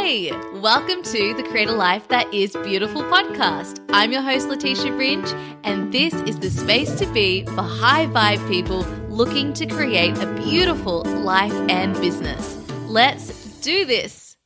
Hey, welcome to the Create a Life That Is Beautiful podcast. I'm your host, Leticia Ringe, and this is the space to be for high vibe people looking to create a beautiful life and business. Let's do this.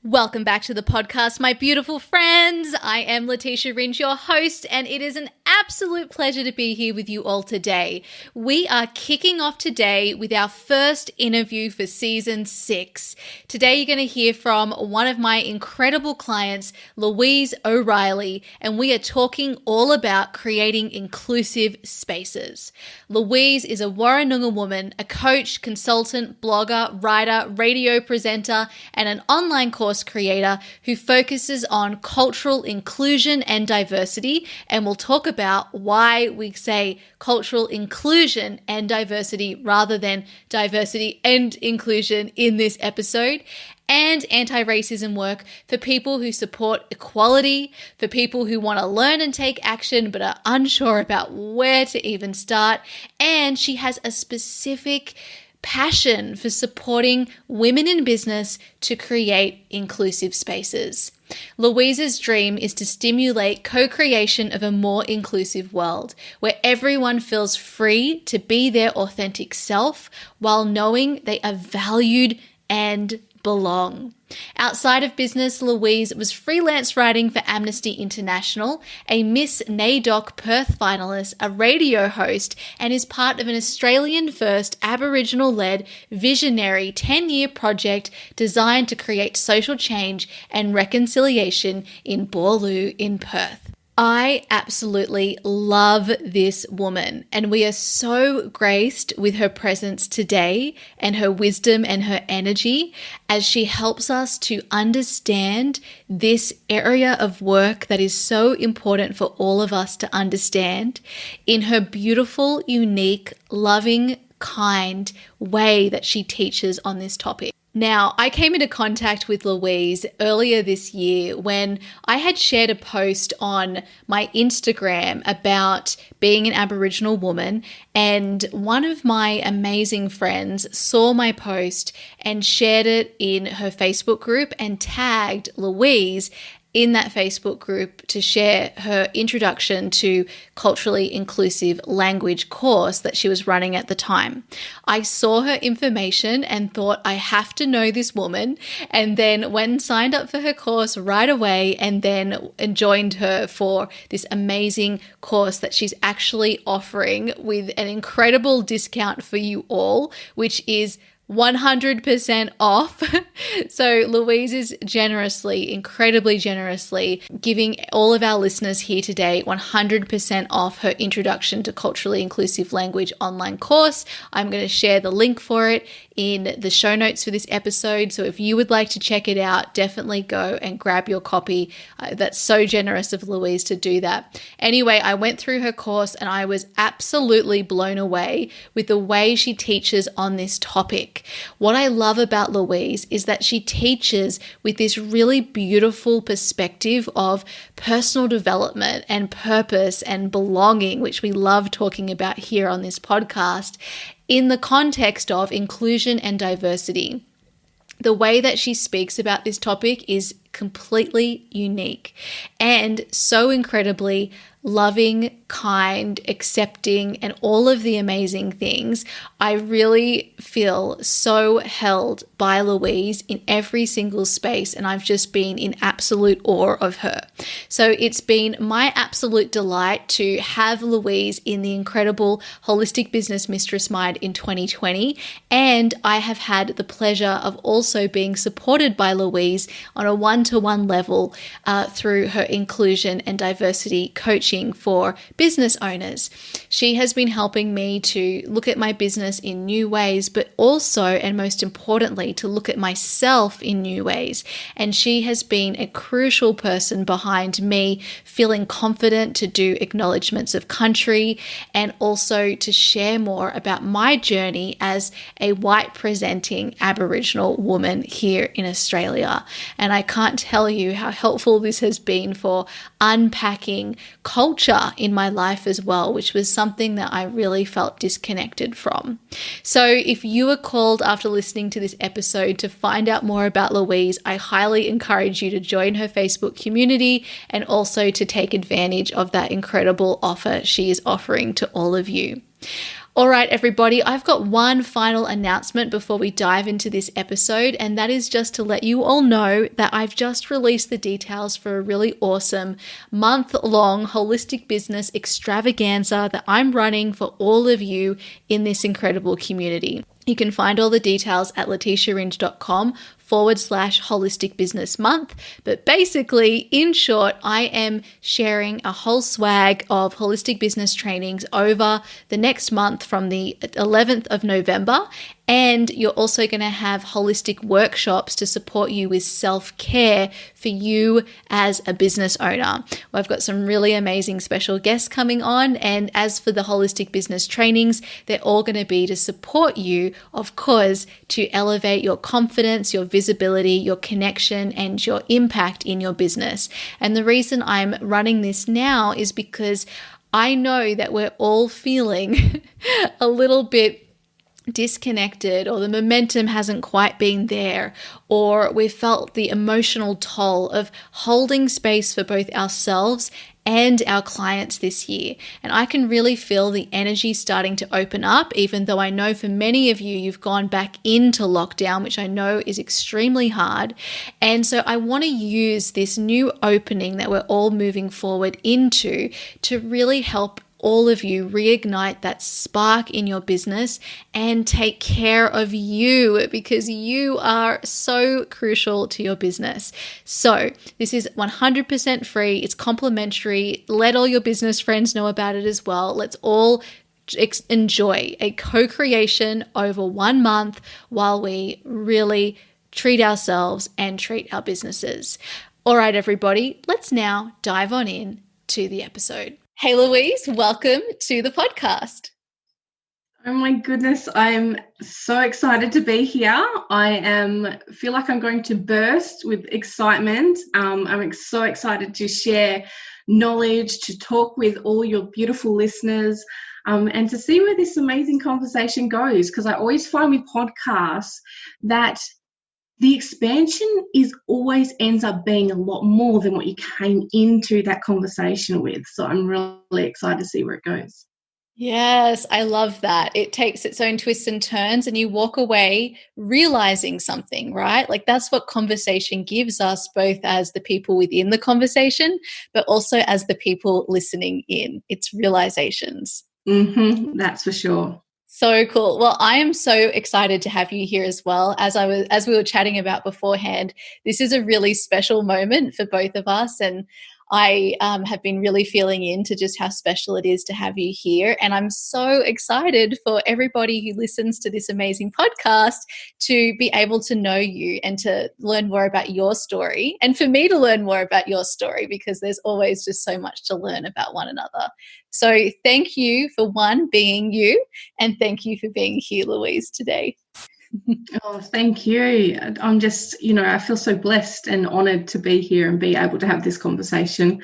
Welcome back to the podcast, my beautiful friends. I am Leticia Ringe, your host, and it is an absolute pleasure to be here with you all today. We are kicking off today with our first interview for season 6. Today you're going to hear from one of my incredible clients, Louise O'Reilly, and we are talking all about creating inclusive spaces. Louise is a Warrwa-Noongar woman, a coach, consultant, blogger, writer, radio presenter, and an online course creator who focuses on cultural inclusion and diversity, and we'll talk about why we say cultural inclusion and diversity rather than diversity and inclusion in this episode, and anti-racism work for people who support equality, for people who want to learn and take action but are unsure about where to even start. And she has a specific passion for supporting women in business to create inclusive spaces. Louise's dream is to stimulate co-creation of a more inclusive world where everyone feels free to be their authentic self while knowing they are valued and belong. Outside of business, Louise was freelance writing for Amnesty International, a Miss NAIDOC Perth finalist, a radio host, and is part of an Australian-first Aboriginal-led visionary 10-year project designed to create social change and reconciliation in Boorloo in Perth. I absolutely love this woman, and we are so graced with her presence today and her wisdom and her energy as she helps us to understand this area of work that is so important for all of us to understand in her beautiful, unique, loving, kind way that she teaches on this topic. Now, I came into contact with Louise earlier this year when I had shared a post on my Instagram about being an Aboriginal woman, and one of my amazing friends saw my post and shared it in her Facebook group and tagged Louise in that Facebook group to share her introduction to culturally inclusive language course that she was running at the time. I saw her information and thought, I have to know this woman, and then went and signed up for her course right away, and then joined her for this amazing course that she's actually offering with an incredible discount for you all, which is 100% off. So Louise is generously, incredibly generously giving all of our listeners here today 100% off her Introduction to Culturally Inclusive Language online course. I'm going to share the link for it in the show notes for this episode. So if you would like to check it out, definitely go and grab your copy. That's so generous of Louise to do that. Anyway, I went through her course and I was absolutely blown away with the way she teaches on this topic. What I love about Louise is that she teaches with this really beautiful perspective of personal development and purpose and belonging, which we love talking about here on this podcast, in the context of inclusion and diversity. The way that she speaks about this topic is completely unique and so incredibly loving, kind, accepting, and all of the amazing things. I really feel so held by Louise in every single space, and I've just been in absolute awe of her. So it's been my absolute delight to have Louise in the incredible Holistic Business Mistressmind in 2020, and I have had the pleasure of also being supported by Louise on a one-to-one level through her inclusion and diversity coaching for business owners. She has been helping me to look at my business in new ways, but also, and most importantly, to look at myself in new ways. And she has been a crucial person behind me feeling confident to do acknowledgements of country and also to share more about my journey as a white presenting Aboriginal woman here in Australia. And I can't tell you how helpful this has been for unpacking culture in my life as well, which was something that I really felt disconnected from. So if you are called after listening to this episode to find out more about Louise, I highly encourage you to join her Facebook community and also to take advantage of that incredible offer she is offering to all of you. All right, everybody, I've got one final announcement before we dive into this episode, and that is just to let you all know that I've just released the details for a really awesome month-long holistic business extravaganza that I'm running for all of you in this incredible community. You can find all the details at leticiaringe.com/holistic business month. But basically, in short, I am sharing a whole swag of holistic business trainings over the next month from the 11th of November. And you're also going to have holistic workshops to support you with self-care for you as a business owner. Well, I've got some really amazing special guests coming on. And as for the holistic business trainings, they're all going to be to support you, of course, to elevate your confidence, your visibility, your connection, and your impact in your business. And the reason I'm running this now is because I know that we're all feeling a little bit disconnected, or the momentum hasn't quite been there, or we felt the emotional toll of holding space for both ourselves and our clients this year. And I can really feel the energy starting to open up, even though I know for many of you, you've gone back into lockdown, which I know is extremely hard. And so I want to use this new opening that we're all moving forward into to really help all of you reignite that spark in your business and take care of you, because you are so crucial to your business. So this is 100% free. It's complimentary. Let all your business friends know about it as well. Let's all enjoy a co-creation over 1 month while we really treat ourselves and treat our businesses. All right, everybody, let's now dive on in to the episode. Hey, Louise, welcome to the podcast. Oh my goodness, I'm so excited to be here. Feel like I'm going to burst with excitement. I'm so excited to share knowledge, to talk with all your beautiful listeners, and to see where this amazing conversation goes. Because I always find with podcasts that the expansion always ends up being a lot more than what you came into that conversation with. So I'm really excited to see where it goes. Yes, I love that. It takes its own twists and turns and you walk away realizing something, right? Like that's what conversation gives us, both as the people within the conversation, but also as the people listening in. It's realizations. That's for sure. So cool. Well, I am so excited to have you here as well. As we were chatting about beforehand, this is a really special moment for both of us, and I have been really feeling into just how special it is to have you here. And I'm so excited for everybody who listens to this amazing podcast to be able to know you and to learn more about your story, and for me to learn more about your story, because there's always just so much to learn about one another. So thank you for being you, and thank you for being here, Louise, today. Oh, thank you. I'm just, I feel so blessed and honoured to be here and be able to have this conversation.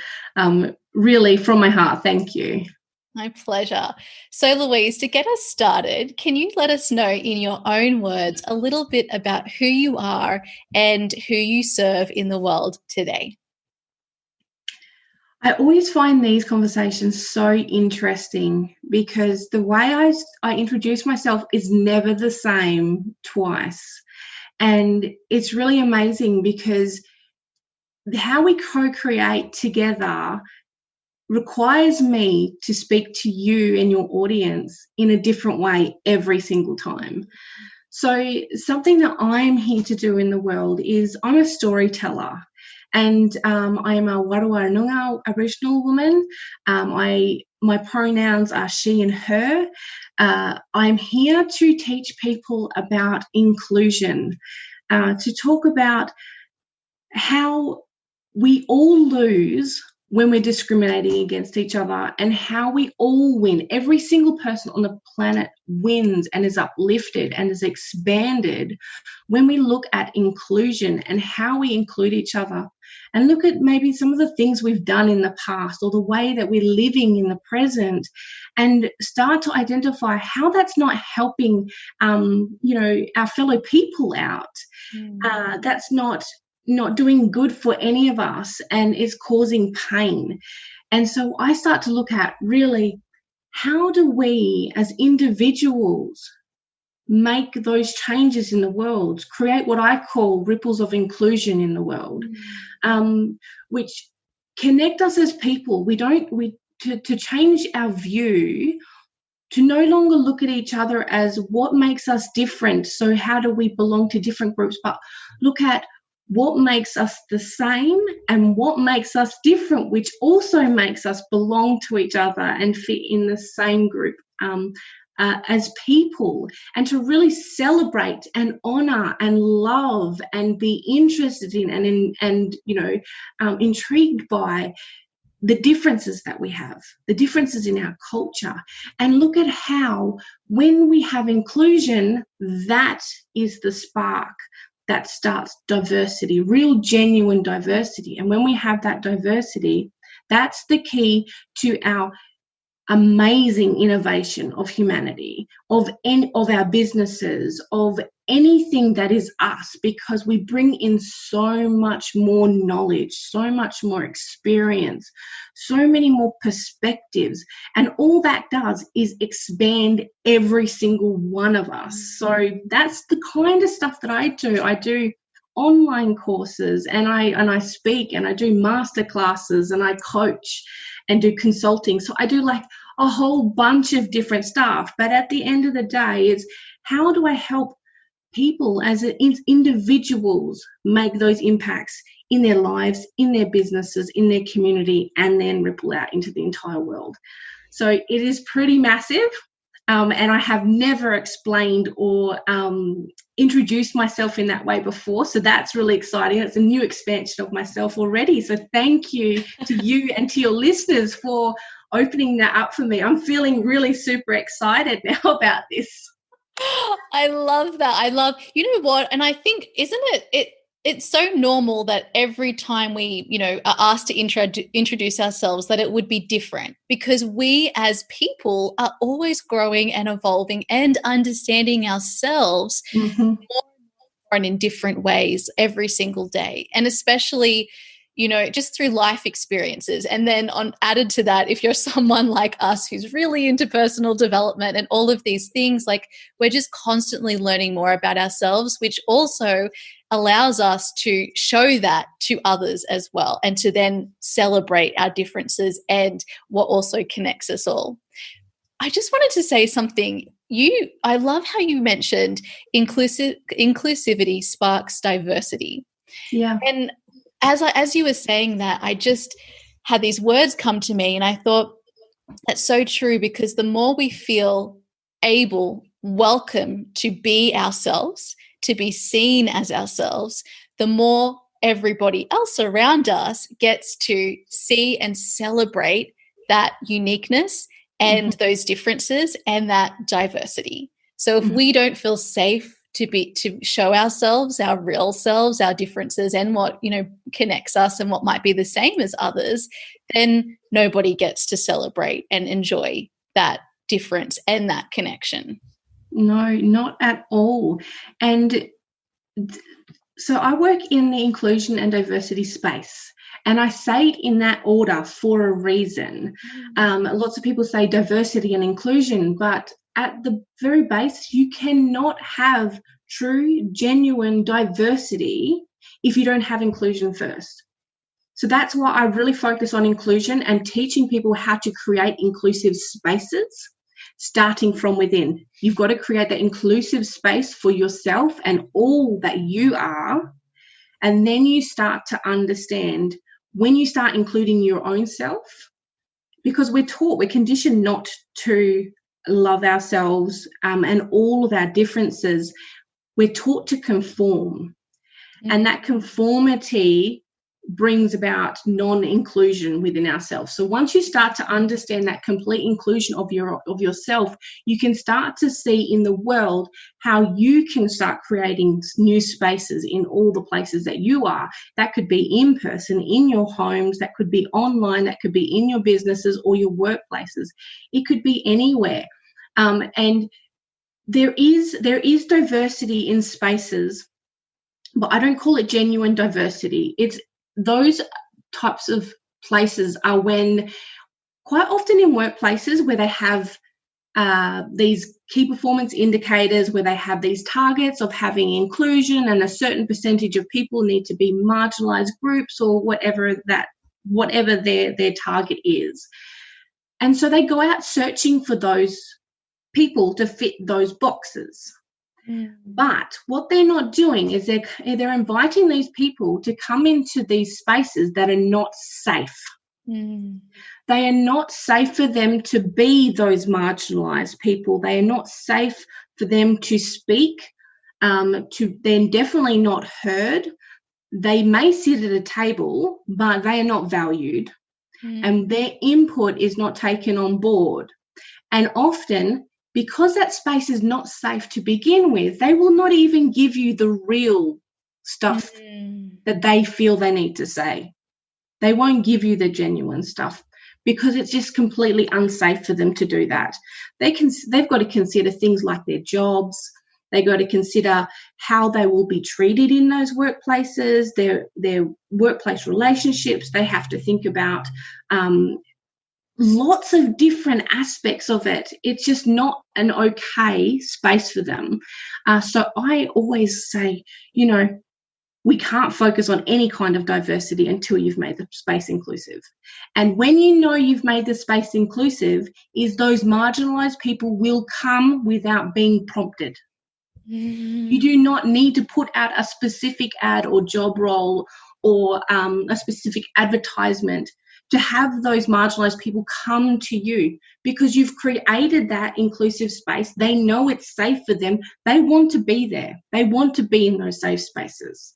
Really, from my heart, thank you. My pleasure. So, Louise, to get us started, can you let us know in your own words a little bit about who you are and who you serve in the world today? I always find these conversations so interesting because the way I introduce myself is never the same twice. And it's really amazing because how we co-create together requires me to speak to you and your audience in a different way every single time. So something that I'm here to do in the world is I'm a storyteller. And I am a Warrwa-Noongar Aboriginal woman. My pronouns are she and her. I'm here to teach people about inclusion, to talk about how we all lose when we're discriminating against each other, and how we all win. Every single person on the planet wins and is uplifted and is expanded when we look at inclusion and how we include each other, and look at maybe some of the things we've done in the past or the way that we're living in the present, and start to identify how that's not helping, our fellow people out. That's not doing good for any of us and is causing pain. And so I start to look at, really, how do we as individuals make those changes in the world, create what I call ripples of inclusion in the world, which connect us as people. To change our view, to no longer look at each other as what makes us different, so how do we belong to different groups, but look at what makes us the same and what makes us different, which also makes us belong to each other and fit in the same group as people, and to really celebrate and honor and love and be interested in and intrigued by the differences that we have, the differences in our culture, and look at how, when we have inclusion, that is the spark that starts diversity, real genuine diversity. And when we have that diversity, that's the key to our amazing innovation of humanity, of our businesses, of anything that is us, because we bring in so much more knowledge, so much more experience, so many more perspectives, and all that does is expand every single one of us. So that's the kind of stuff that I do. I do online courses, and I speak, and I do master classes, and I coach and do consulting. So I do like a whole bunch of different stuff. But at the end of the day, it's how do I help people as individuals make those impacts in their lives, in their businesses, in their community, and then ripple out into the entire world. So it is pretty massive. And I have never explained or introduced myself in that way before. So that's really exciting. It's a new expansion of myself already. So thank you to you and to your listeners for opening that up for me. I'm feeling really super excited now about this. I love that. You know what? And I think, isn't it's so normal that every time we, are asked to introduce ourselves, that it would be different, because we as people are always growing and evolving and understanding ourselves more and in different ways every single day. And especially, just through life experiences. And then added to that, if you're someone like us who's really into personal development and all of these things, like, we're just constantly learning more about ourselves, which also allows us to show that to others as well, and to then celebrate our differences and what also connects us all. I just wanted to say something. I love how you mentioned inclusivity sparks diversity. Yeah. And as you were saying that, I just had these words come to me, and I thought, that's so true, because the more we feel welcome to be ourselves, to be seen as ourselves, the more everybody else around us gets to see and celebrate that uniqueness and those differences and that diversity. So if we don't feel safe to show ourselves, our real selves, our differences, and what connects us and what might be the same as others, then nobody gets to celebrate and enjoy that difference and that connection. No, not at all. And so I work in the inclusion and diversity space, and I say it in that order for a reason. Lots of people say diversity and inclusion, but at the very base, you cannot have true, genuine diversity if you don't have inclusion first. So that's why I really focus on inclusion and teaching people how to create inclusive spaces, starting from within. You've got to create that inclusive space for yourself and all that you are. And then you start to understand, when you start including your own self, because we're conditioned not to love ourselves and all of our differences. We're taught to conform. And that conformity brings about non-inclusion within ourselves. So once you start to understand that complete inclusion of yourself, you can start to see in the world how you can start creating new spaces in all the places that you are. That could be in person, in your homes, that could be online, that could be in your businesses or your workplaces. It could be anywhere. And there is diversity in spaces, but I don't call it genuine diversity. It's those types of places are when, quite often in workplaces where they have these key performance indicators, where they have these targets of having inclusion and a certain percentage of people need to be marginalized groups or whatever their target is. And so they go out searching for those people to fit those boxes. But what they're not doing is they're inviting these people to come into these spaces that are not safe. They are not safe for them to be those marginalized people. They are not safe for them to speak. They're definitely not heard. They may sit at a table, but they are not valued, and their input is not taken on board. And often, because that space is not safe to begin with, they will not even give you the real stuff that they feel they need to say. They won't give you the genuine stuff because it's just completely unsafe for them to do that. They've got to consider things like their jobs. They've got to consider how they will be treated in those workplaces, their workplace relationships. They have to think about lots of different aspects of it. It's just not an okay space for them. So I always say, we can't focus on any kind of diversity until you've made the space inclusive. And when you know you've made the space inclusive, is those marginalized people will come without being prompted. You do not need to put out a specific ad or job role or a specific advertisement to have those marginalized people come to you, because you've created that inclusive space. They know it's safe for them. They want to be there. They want to be in those safe spaces.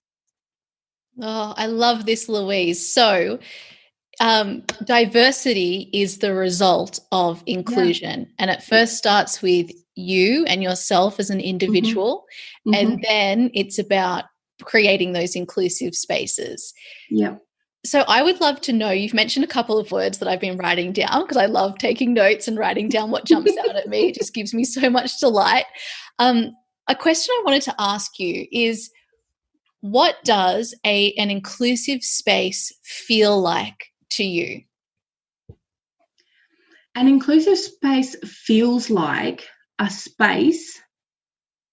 Oh, I love this, Louise. So diversity is the result of inclusion. And it first starts with you and yourself as an individual. And then it's about creating those inclusive spaces. Yeah. So I would love to know, you've mentioned a couple of words that I've been writing down because I love taking notes and writing down what jumps out at me. It just gives me so much delight. A question I wanted to ask you is, what does an inclusive space feel like to you? An inclusive space feels like a space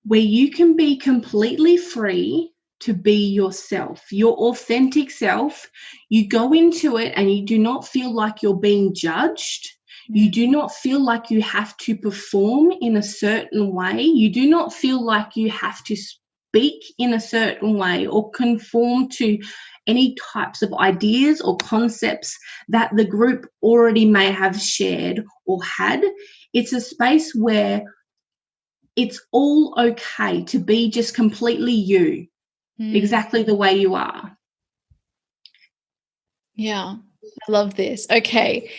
where you can be completely free to be yourself, your authentic self. You go into it and you do not feel like you're being judged. You do not feel like you have to perform in a certain way. You do not feel like you have to speak in a certain way or conform to any types of ideas or concepts that the group already may have shared or had. It's a space where it's all okay to be just completely you. Exactly the way you are. Yeah, I love this. Okay.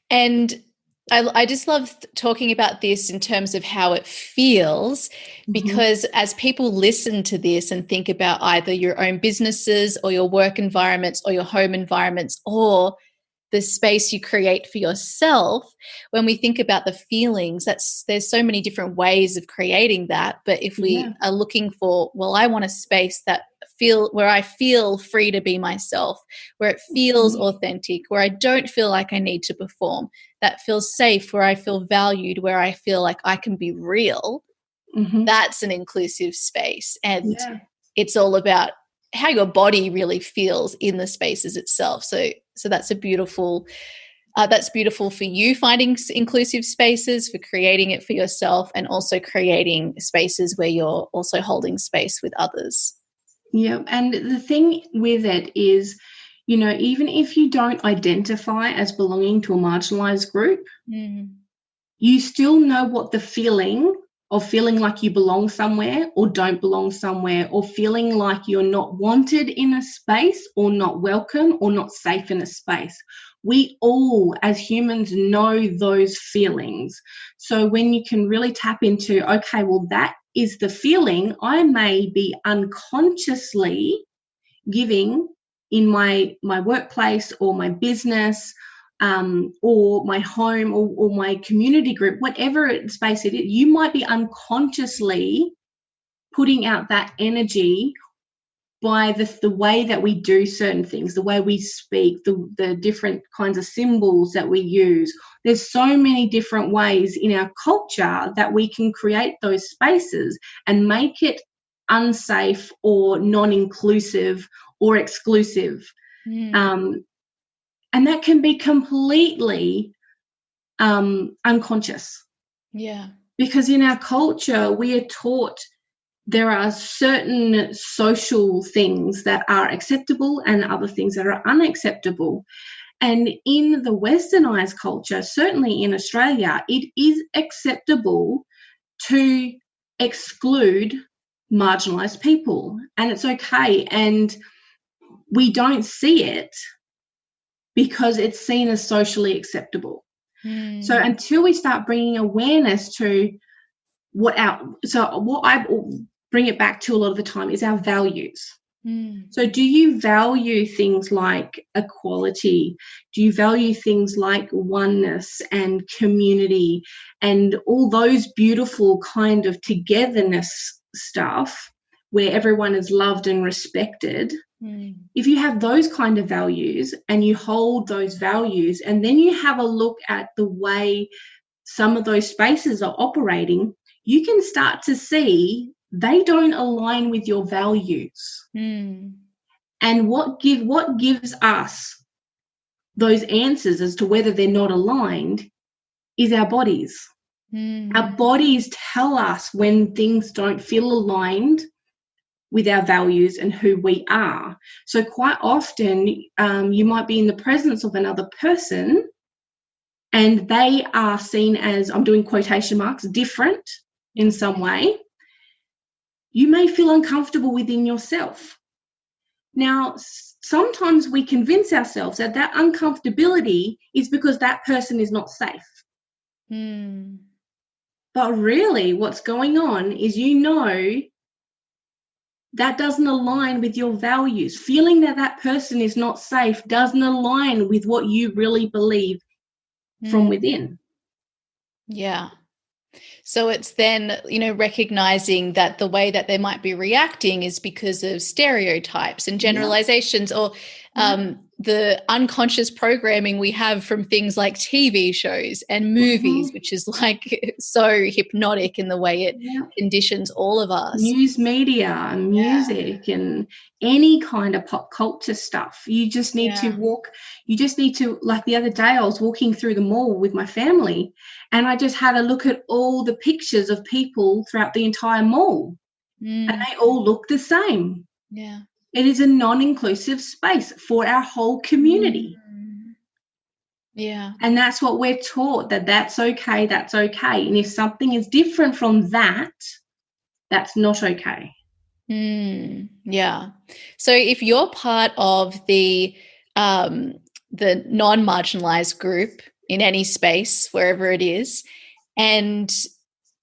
And I just love talking about this in terms of how it feels, because as people listen to this and think about either your own businesses or your work environments or your home environments or the space you create for yourself, when we think about the feelings, there's so many different ways of creating that. But if we are looking for, well, I want a space where I feel free to be myself, where it feels authentic, where I don't feel like I need to perform, that feels safe, where I feel valued, where I feel like I can be real, that's an inclusive space. And it's all about how your body really feels in the spaces itself. So that's beautiful for you, finding inclusive spaces, for creating it for yourself, and also creating spaces where you're also holding space with others. Yeah, and the thing with it is, even if you don't identify as belonging to a marginalized group, you still know what the feeling of feeling like you belong somewhere or don't belong somewhere, or feeling like you're not wanted in a space or not welcome or not safe in a space. We all, as humans, know those feelings. So when you can really tap into, okay, well, that is the feeling I may be unconsciously giving in my workplace or my business, or my home, or my community group, whatever space it is, you might be unconsciously putting out that energy by the way that we do certain things, the way we speak, the different kinds of symbols that we use. There's so many different ways in our culture that we can create those spaces and make it unsafe or non-inclusive or exclusive. And that can be completely unconscious. Yeah. Because in our culture, we are taught there are certain social things that are acceptable and other things that are unacceptable. And in the westernized culture, certainly in Australia, it is acceptable to exclude marginalized people, and it's okay. And we don't see it because it's seen as socially acceptable. So until we start bringing awareness to what I bring it back to a lot of the time is our values. So do you value things like equality? Do you value things like oneness and community and all those beautiful kind of togetherness stuff where everyone is loved and respected? If you have those kind of values and you hold those values, and then you have a look at the way some of those spaces are operating, you can start to see they don't align with your values. And what gives us those answers as to whether they're not aligned is our bodies. Our bodies tell us when things don't feel aligned with our values and who we are. So quite often you might be in the presence of another person and they are seen as, I'm doing quotation marks, different in some way. You may feel uncomfortable within yourself. Now, sometimes we convince ourselves that that uncomfortability is because that person is not safe. But really what's going on is, that doesn't align with your values. Feeling that that person is not safe doesn't align with what you really believe from within. Yeah. So it's then, recognizing that the way that they might be reacting is because of stereotypes and generalizations, or the unconscious programming we have from things like TV shows and movies, which is like so hypnotic in the way it conditions all of us. News media and music and any kind of pop culture stuff. You just need to like the other day I was walking through the mall with my family and I just had a look at all the pictures of people throughout the entire mall and they all look the same. Yeah. It is a non-inclusive space for our whole community. Yeah. And that's what we're taught, that's okay, that's okay. And if something is different from that, that's not okay. Yeah. So if you're part of the non-marginalized group in any space, wherever it is, and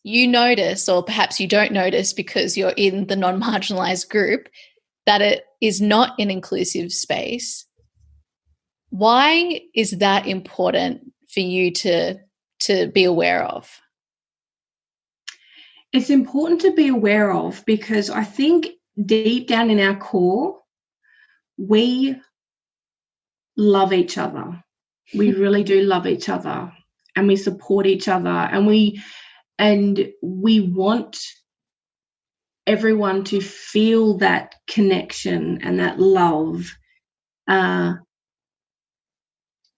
you notice, or perhaps you don't notice because you're in the non-marginalized group, that it is not an inclusive space, why is that important for you to be aware of? It's important to be aware of because I think deep down in our core, we love each other. We really do love each other and we support each other and we want everyone to feel that connection and that love. And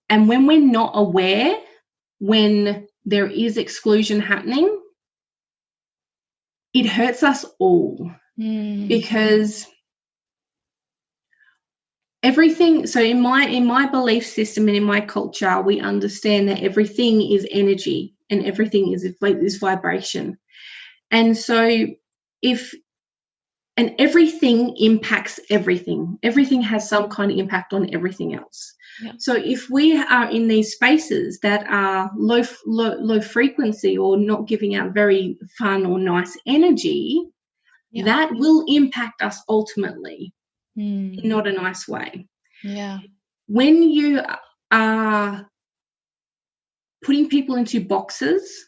when we're not aware, when there is exclusion happening, it hurts us all because everything. So in my belief system and in my culture, we understand that everything is energy and everything is vibration. And so and everything impacts everything. Everything has some kind of impact on everything else. Yeah. So if we are in these spaces that are low frequency or not giving out very fun or nice energy, that will impact us ultimately in not a nice way. Yeah. When you are putting people into boxes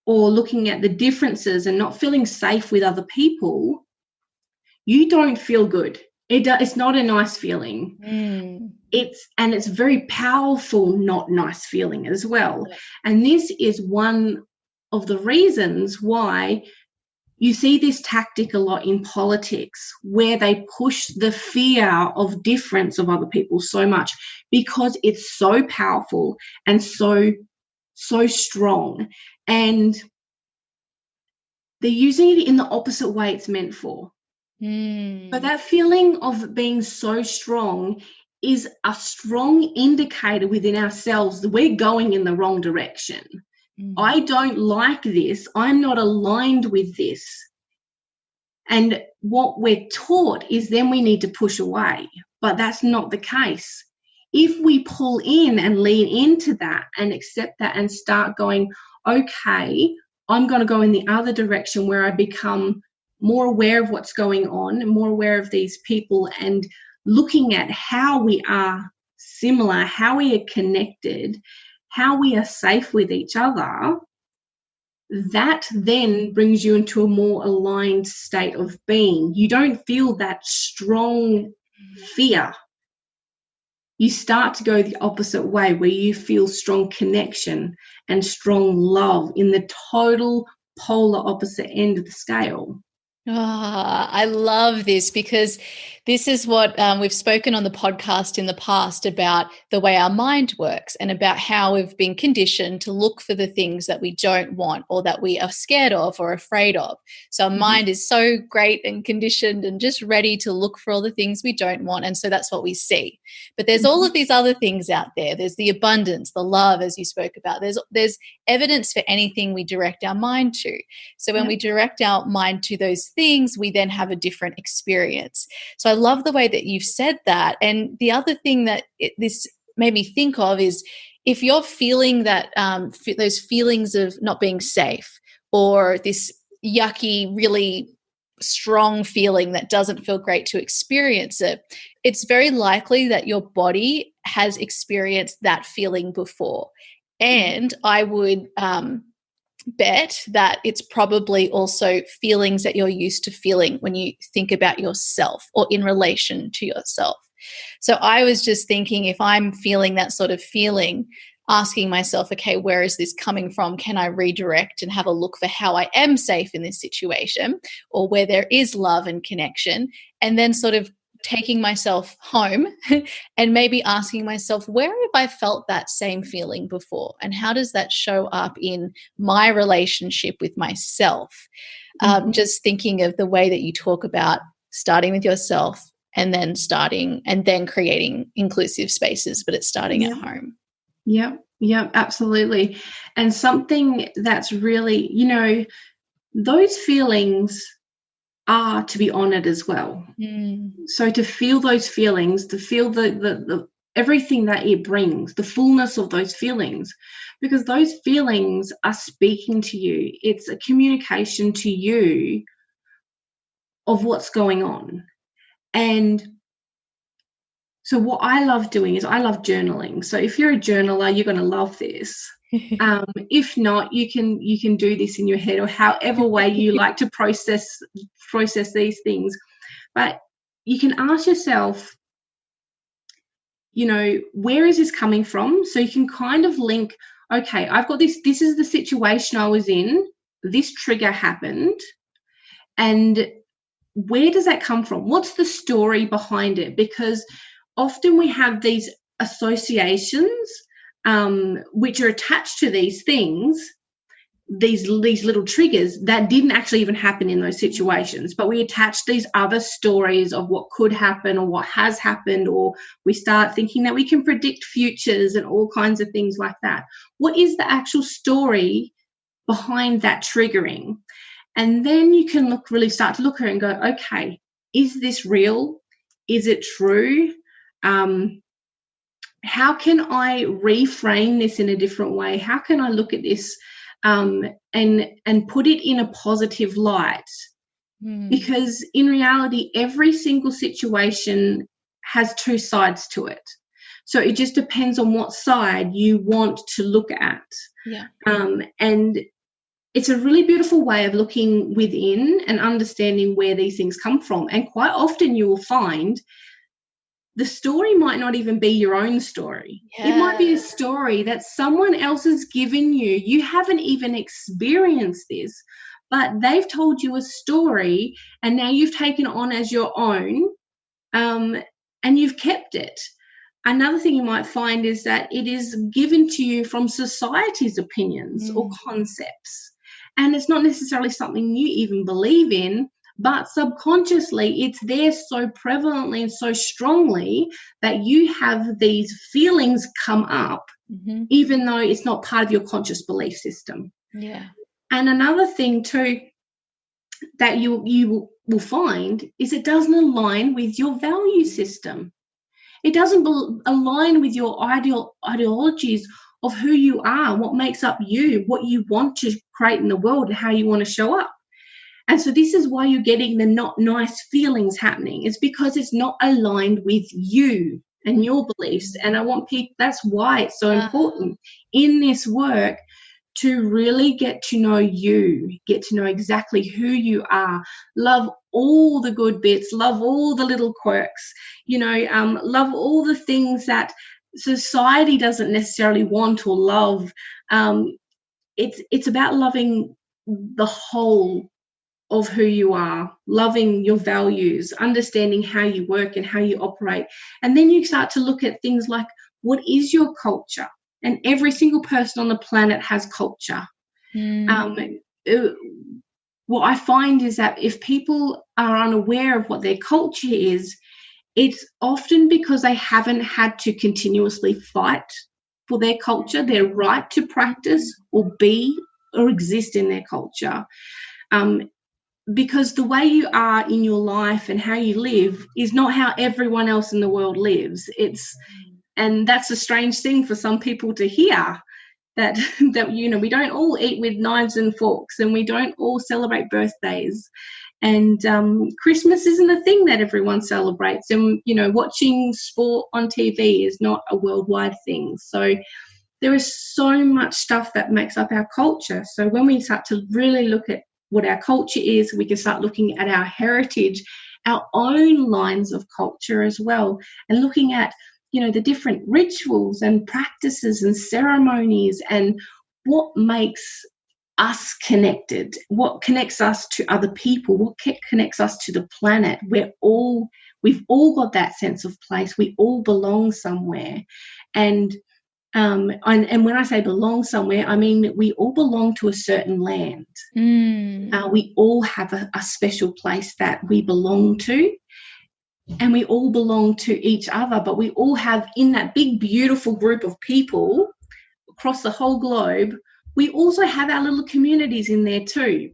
or looking at the differences and not feeling safe with other people, you don't feel good. It's not a nice feeling. It's very powerful, not nice feeling as well. Yeah. And this is one of the reasons why you see this tactic a lot in politics, where they push the fear of difference of other people so much, because it's so powerful and so strong. And they're using it in the opposite way it's meant for. But that feeling of being so strong is a strong indicator within ourselves that we're going in the wrong direction. I don't like this. I'm not aligned with this. And what we're taught is then we need to push away. But that's not the case. If we pull in and lean into that and accept that and start going, okay, I'm going to go in the other direction where I become more aware of what's going on and more aware of these people and looking at how we are similar, how we are connected, how we are safe with each other, that then brings you into a more aligned state of being. You don't feel that strong fear. You start to go the opposite way, where you feel strong connection and strong love in the total polar opposite end of the scale. I love this, because this is what we've spoken on the podcast in the past about the way our mind works and about how we've been conditioned to look for the things that we don't want or that we are scared of or afraid of. So our mind is so great and conditioned and just ready to look for all the things we don't want. And so that's what we see. But there's all of these other things out there. There's the abundance, the love, as you spoke about. There's evidence for anything we direct our mind to. So when we direct our mind to those things, we then have a different experience. So I love the way that you've said that. And the other thing that this made me think of is, if you're feeling that those feelings of not being safe, or this yucky, really strong feeling that doesn't feel great to experience it, it's very likely that your body has experienced that feeling before. And I would bet that it's probably also feelings that you're used to feeling when you think about yourself or in relation to yourself. So I was just thinking, if I'm feeling that sort of feeling, asking myself, okay, where is this coming from? Can I redirect and have a look for how I am safe in this situation, or where there is love and connection, and then sort of taking myself home and maybe asking myself, where have I felt that same feeling before? And how does that show up in my relationship with myself? Just thinking of the way that you talk about starting with yourself and then creating inclusive spaces, but it's starting at home. Yeah, absolutely. And something that's really, those feelings are to be honored as well. So to feel those feelings, to feel the everything that it brings, the fullness of those feelings, because those feelings are speaking to you. It's a communication to you of what's going on. And so what I love doing is I love journaling. So if you're a journaler, you're going to love this. If not, you can do this in your head, or however way you like to process these things. But you can ask yourself, where is this coming from? So you can kind of link, okay, I've got this is the situation I was in, this trigger happened, and where does that come from? What's the story behind it? Because often we have these associations which are attached to these things, these little triggers that didn't actually even happen in those situations, but we attach these other stories of what could happen or what has happened, or we start thinking that we can predict futures and all kinds of things like that. What is the actual story behind that triggering? And then you can start to look at it and go, okay, is this real? Is it true? How can I reframe this in a different way? How can I look at this and put it in a positive light? Because in reality, every single situation has two sides to it. So it just depends on what side you want to look at. Yeah. And it's a really beautiful way of looking within and understanding where these things come from. And quite often you will find the story might not even be your own story. Yeah. It might be a story that someone else has given you. You haven't even experienced this, but they've told you a story and now you've taken it on as your own, and you've kept it. Another thing you might find is that it is given to you from society's opinions or concepts. And it's not necessarily something you even believe in, but subconsciously it's there so prevalently and so strongly that you have these feelings come up, even though it's not part of your conscious belief system. Yeah. And another thing too that you will find is it doesn't align with your value system. It doesn't align with your ideologies of who you are, what makes up you, what you want to create in the world, and how you want to show up. And so this is why you're getting the not nice feelings happening. It's because it's not aligned with you and your beliefs. And I want people, that's why it's so important in this work to really get to know you, get to know exactly who you are, love all the good bits, love all the little quirks, love all the things that society doesn't necessarily want or love. It's about loving the whole of who you are, loving your values, understanding how you work and how you operate. And then you start to look at things like, what is your culture? And every single person on the planet has culture. What I find is that if people are unaware of what their culture is, it's often because they haven't had to continuously fight for their culture, their right to practice or be or exist in their culture. Because the way you are in your life and how you live is not how everyone else in the world lives. And that's a strange thing for some people to hear, that we don't all eat with knives and forks, and we don't all celebrate birthdays. And Christmas isn't a thing that everyone celebrates. And, watching sport on TV is not a worldwide thing. So there is so much stuff that makes up our culture. So when we start to really look at what our culture is, we can start looking at our heritage, our own lines of culture as well, and looking at, the different rituals and practices and ceremonies and what makes us connected, what connects us to other people, what connects us to the planet. We've all got that sense of place. We all belong somewhere. And when I say belong somewhere, I mean we all belong to a certain land. We all have a special place that we belong to, and we all belong to each other, but we all have, in that big, beautiful group of people across the whole globe, we also have our little communities in there too.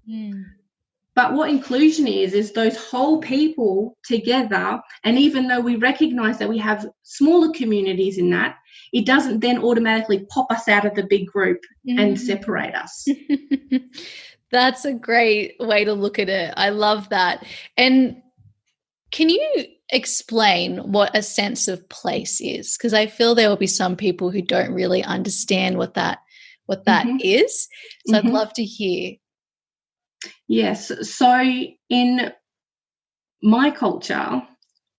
But what inclusion is those whole people together, and even though we recognise that we have smaller communities in that, it doesn't then automatically pop us out of the big group and separate us. That's a great way to look at it. I love that. And can you explain what a sense of place is? Because I feel there will be some people who don't really understand what that is. So I'd love to hear. Yes. So in my culture,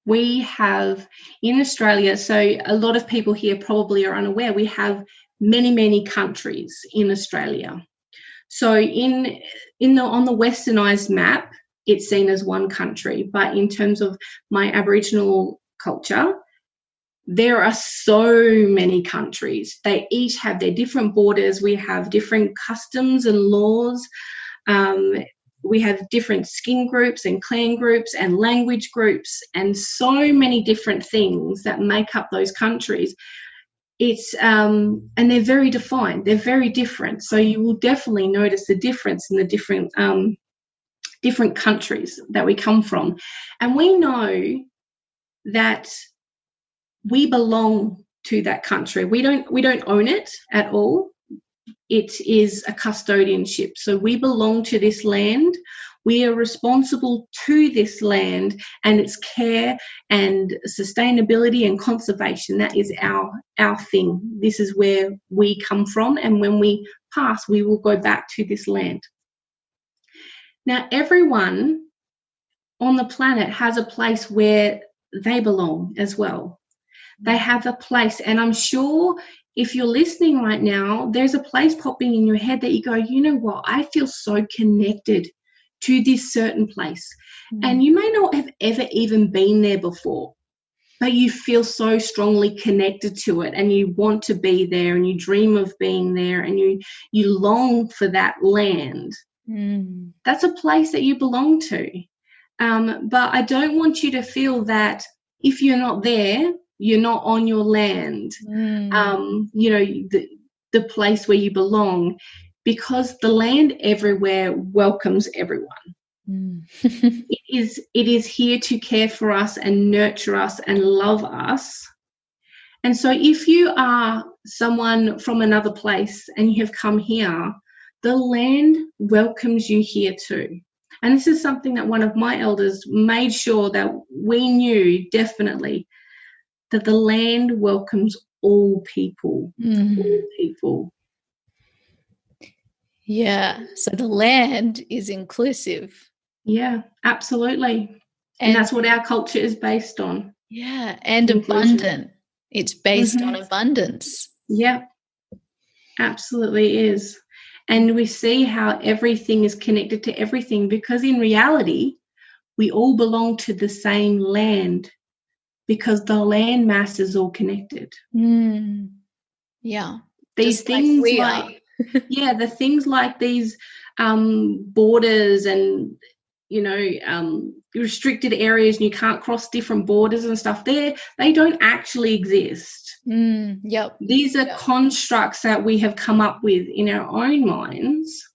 we have in Australia, so a lot of people here probably are unaware, we have many, many countries in Australia. So on the westernised map, it's seen as one country, but in terms of my Aboriginal culture, there are so many countries. They each have their different borders. We have different customs and laws. We have different skin groups and clan groups and language groups, and so many different things that make up those countries. It's and they're very defined. They're very different. So you will definitely notice the difference in the different different countries that we come from. And we know that we belong to that country. We don't own it at all. It is a custodianship. So we belong to this land. We are responsible to this land and its care and sustainability and conservation. That is our thing. This is where we come from, and when we pass, we will go back to this land. Now, everyone on the planet has a place where they belong as well. They have a place, and I'm sure if you're listening right now, there's a place popping in your head that you go, you know what, I feel so connected to this certain place. And you may not have ever even been there before, but you feel so strongly connected to it, and you want to be there, and you dream of being there, and you long for that land. That's a place that you belong to. But I don't want you to feel that if you're not there, you're not on your land, the place where you belong, because the land everywhere welcomes everyone. It is here to care for us and nurture us and love us. And so if you are someone from another place and you have come here, the land welcomes you here too. And this is something that one of my elders made sure that we knew definitely, that the land welcomes all people. All people. Yeah. So the land is inclusive. Yeah, absolutely. And that's what our culture is based on. Yeah. And inclusion. Abundant. It's based on abundance. Yeah, absolutely is. And we see how everything is connected to everything, because in reality, we all belong to the same land, because the land mass is all connected. Yeah. These just things like the things like these borders and, restricted areas, and you can't cross different borders and stuff, they don't actually exist. Yep. These are constructs that we have come up with in our own minds.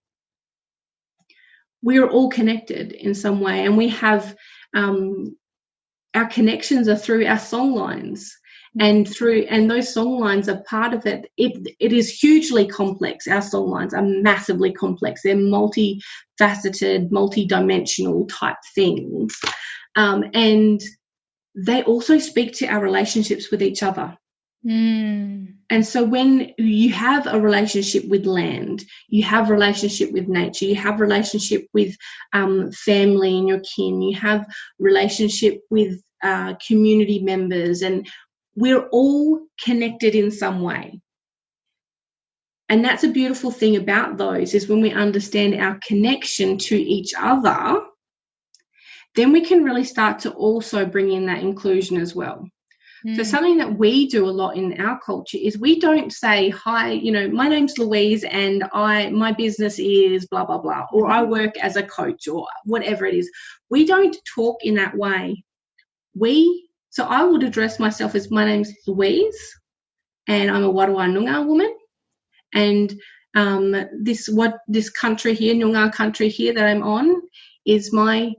We're all connected in some way, and we have our connections are through our song lines, and those song lines are part of it. It is hugely complex. Our song lines are massively complex. They're multifaceted, multidimensional type things, and they also speak to our relationships with each other. And so when you have a relationship with land, you have a relationship with nature, you have a relationship with family and your kin, you have relationship with community members, and we're all connected in some way. And that's a beautiful thing about those, is when we understand our connection to each other, then we can really start to also bring in that inclusion as well. So something that we do a lot in our culture is we don't say, hi, my name's Louise and my business is blah, blah, blah, or I work as a coach, or whatever it is. We don't talk in that way. So I would address myself as, my name's Louise and I'm a Warrwa-Noongar woman. And this country here, Noongar country here that I'm on, is my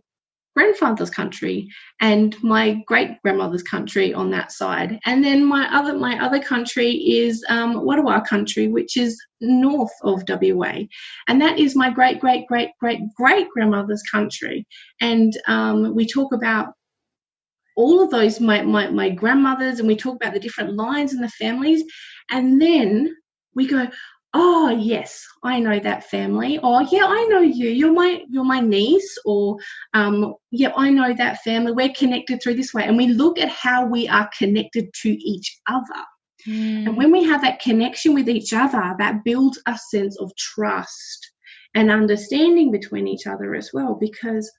grandfather's country and my great-grandmother's country on that side. And then my other country is Warrwa country, which is north of WA. And that is my great-great-great-great-grandmother's country. And we talk about all of those, my grandmothers, and we talk about the different lines in the families. And then we go, oh, yes, I know that family. Oh, yeah, I know you. You're my niece. Or, yeah, I know that family. We're connected through this way. And we look at how we are connected to each other. And when we have that connection with each other, that builds a sense of trust and understanding between each other as well. Because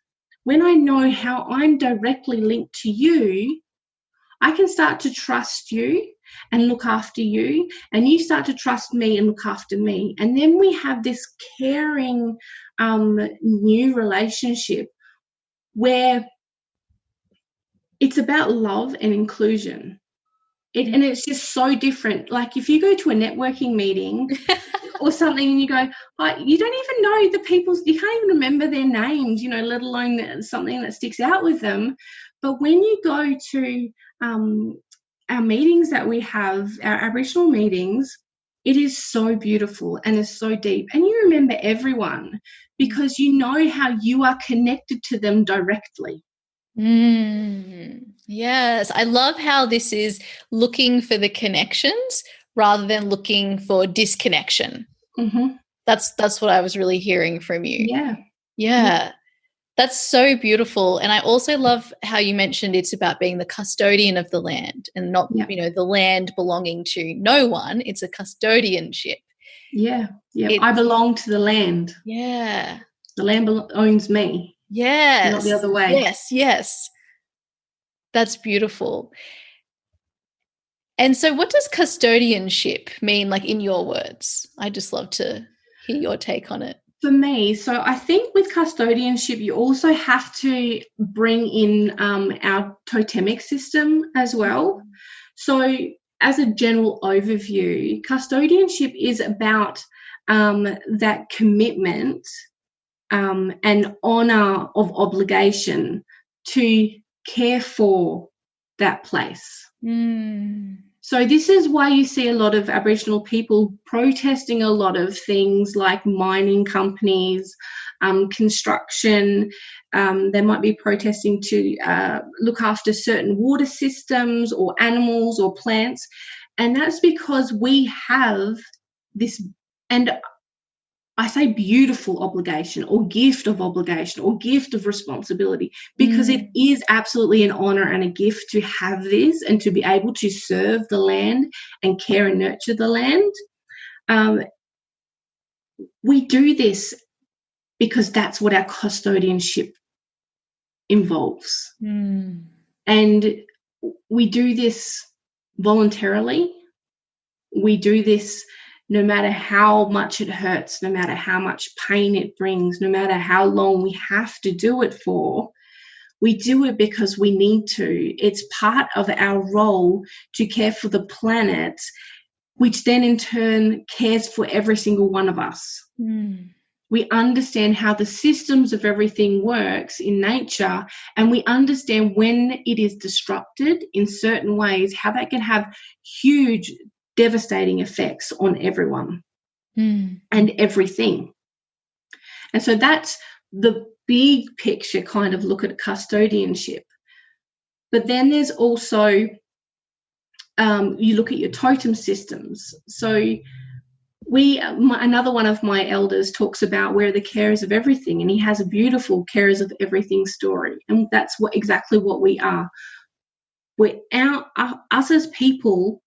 when I know how I'm directly linked to you, I can start to trust you and look after you, and you start to trust me and look after me. And then we have this caring new relationship where it's about love and inclusion. And it's just so different. Like if you go to a networking meeting or something and you go, you don't even know the people's, you can't even remember their names, let alone something that sticks out with them. But when you go to our meetings that we have, our Aboriginal meetings, it is so beautiful and it's so deep. And you remember everyone because you know how you are connected to them directly. Yes. I love how this is looking for the connections rather than looking for disconnection. Mm-hmm. That's what I was really hearing from you. Yeah. That's so beautiful. And I also love how you mentioned it's about being the custodian of the land and not, the land belonging to no one. It's a custodianship. Yeah. I belong to the land. Yeah. The land owns me. Yes. Not the other way. Yes. That's beautiful. And so what does custodianship mean, like in your words? I just love to hear your take on it. For me, so I think with custodianship, you also have to bring in our totemic system as well. So as a general overview, custodianship is about that commitment and honour of obligation to care for that place. So this is why you see a lot of Aboriginal people protesting a lot of things like mining companies, construction. They might be protesting to look after certain water systems or animals or plants. And that's because we have this, and I say beautiful obligation or gift of obligation or gift of responsibility, because it is absolutely an honour and a gift to have this and to be able to serve the land and care and nurture the land. We do this because that's what our custodianship involves. And we do this voluntarily. We do this no matter how much it hurts, no matter how much pain it brings, no matter how long we have to do it for. We do it because we need to. It's part of our role to care for the planet, which then in turn cares for every single one of us. We understand how the systems of everything works in nature, and we understand when it is disrupted in certain ways, how that can have huge devastating effects on everyone and everything. And so that's the big picture kind of look at custodianship. But then there's also, you look at your totem systems. So another one of my elders talks about we're the carers of everything, and he has a beautiful carers of everything story. And that's exactly what we are. Us as people,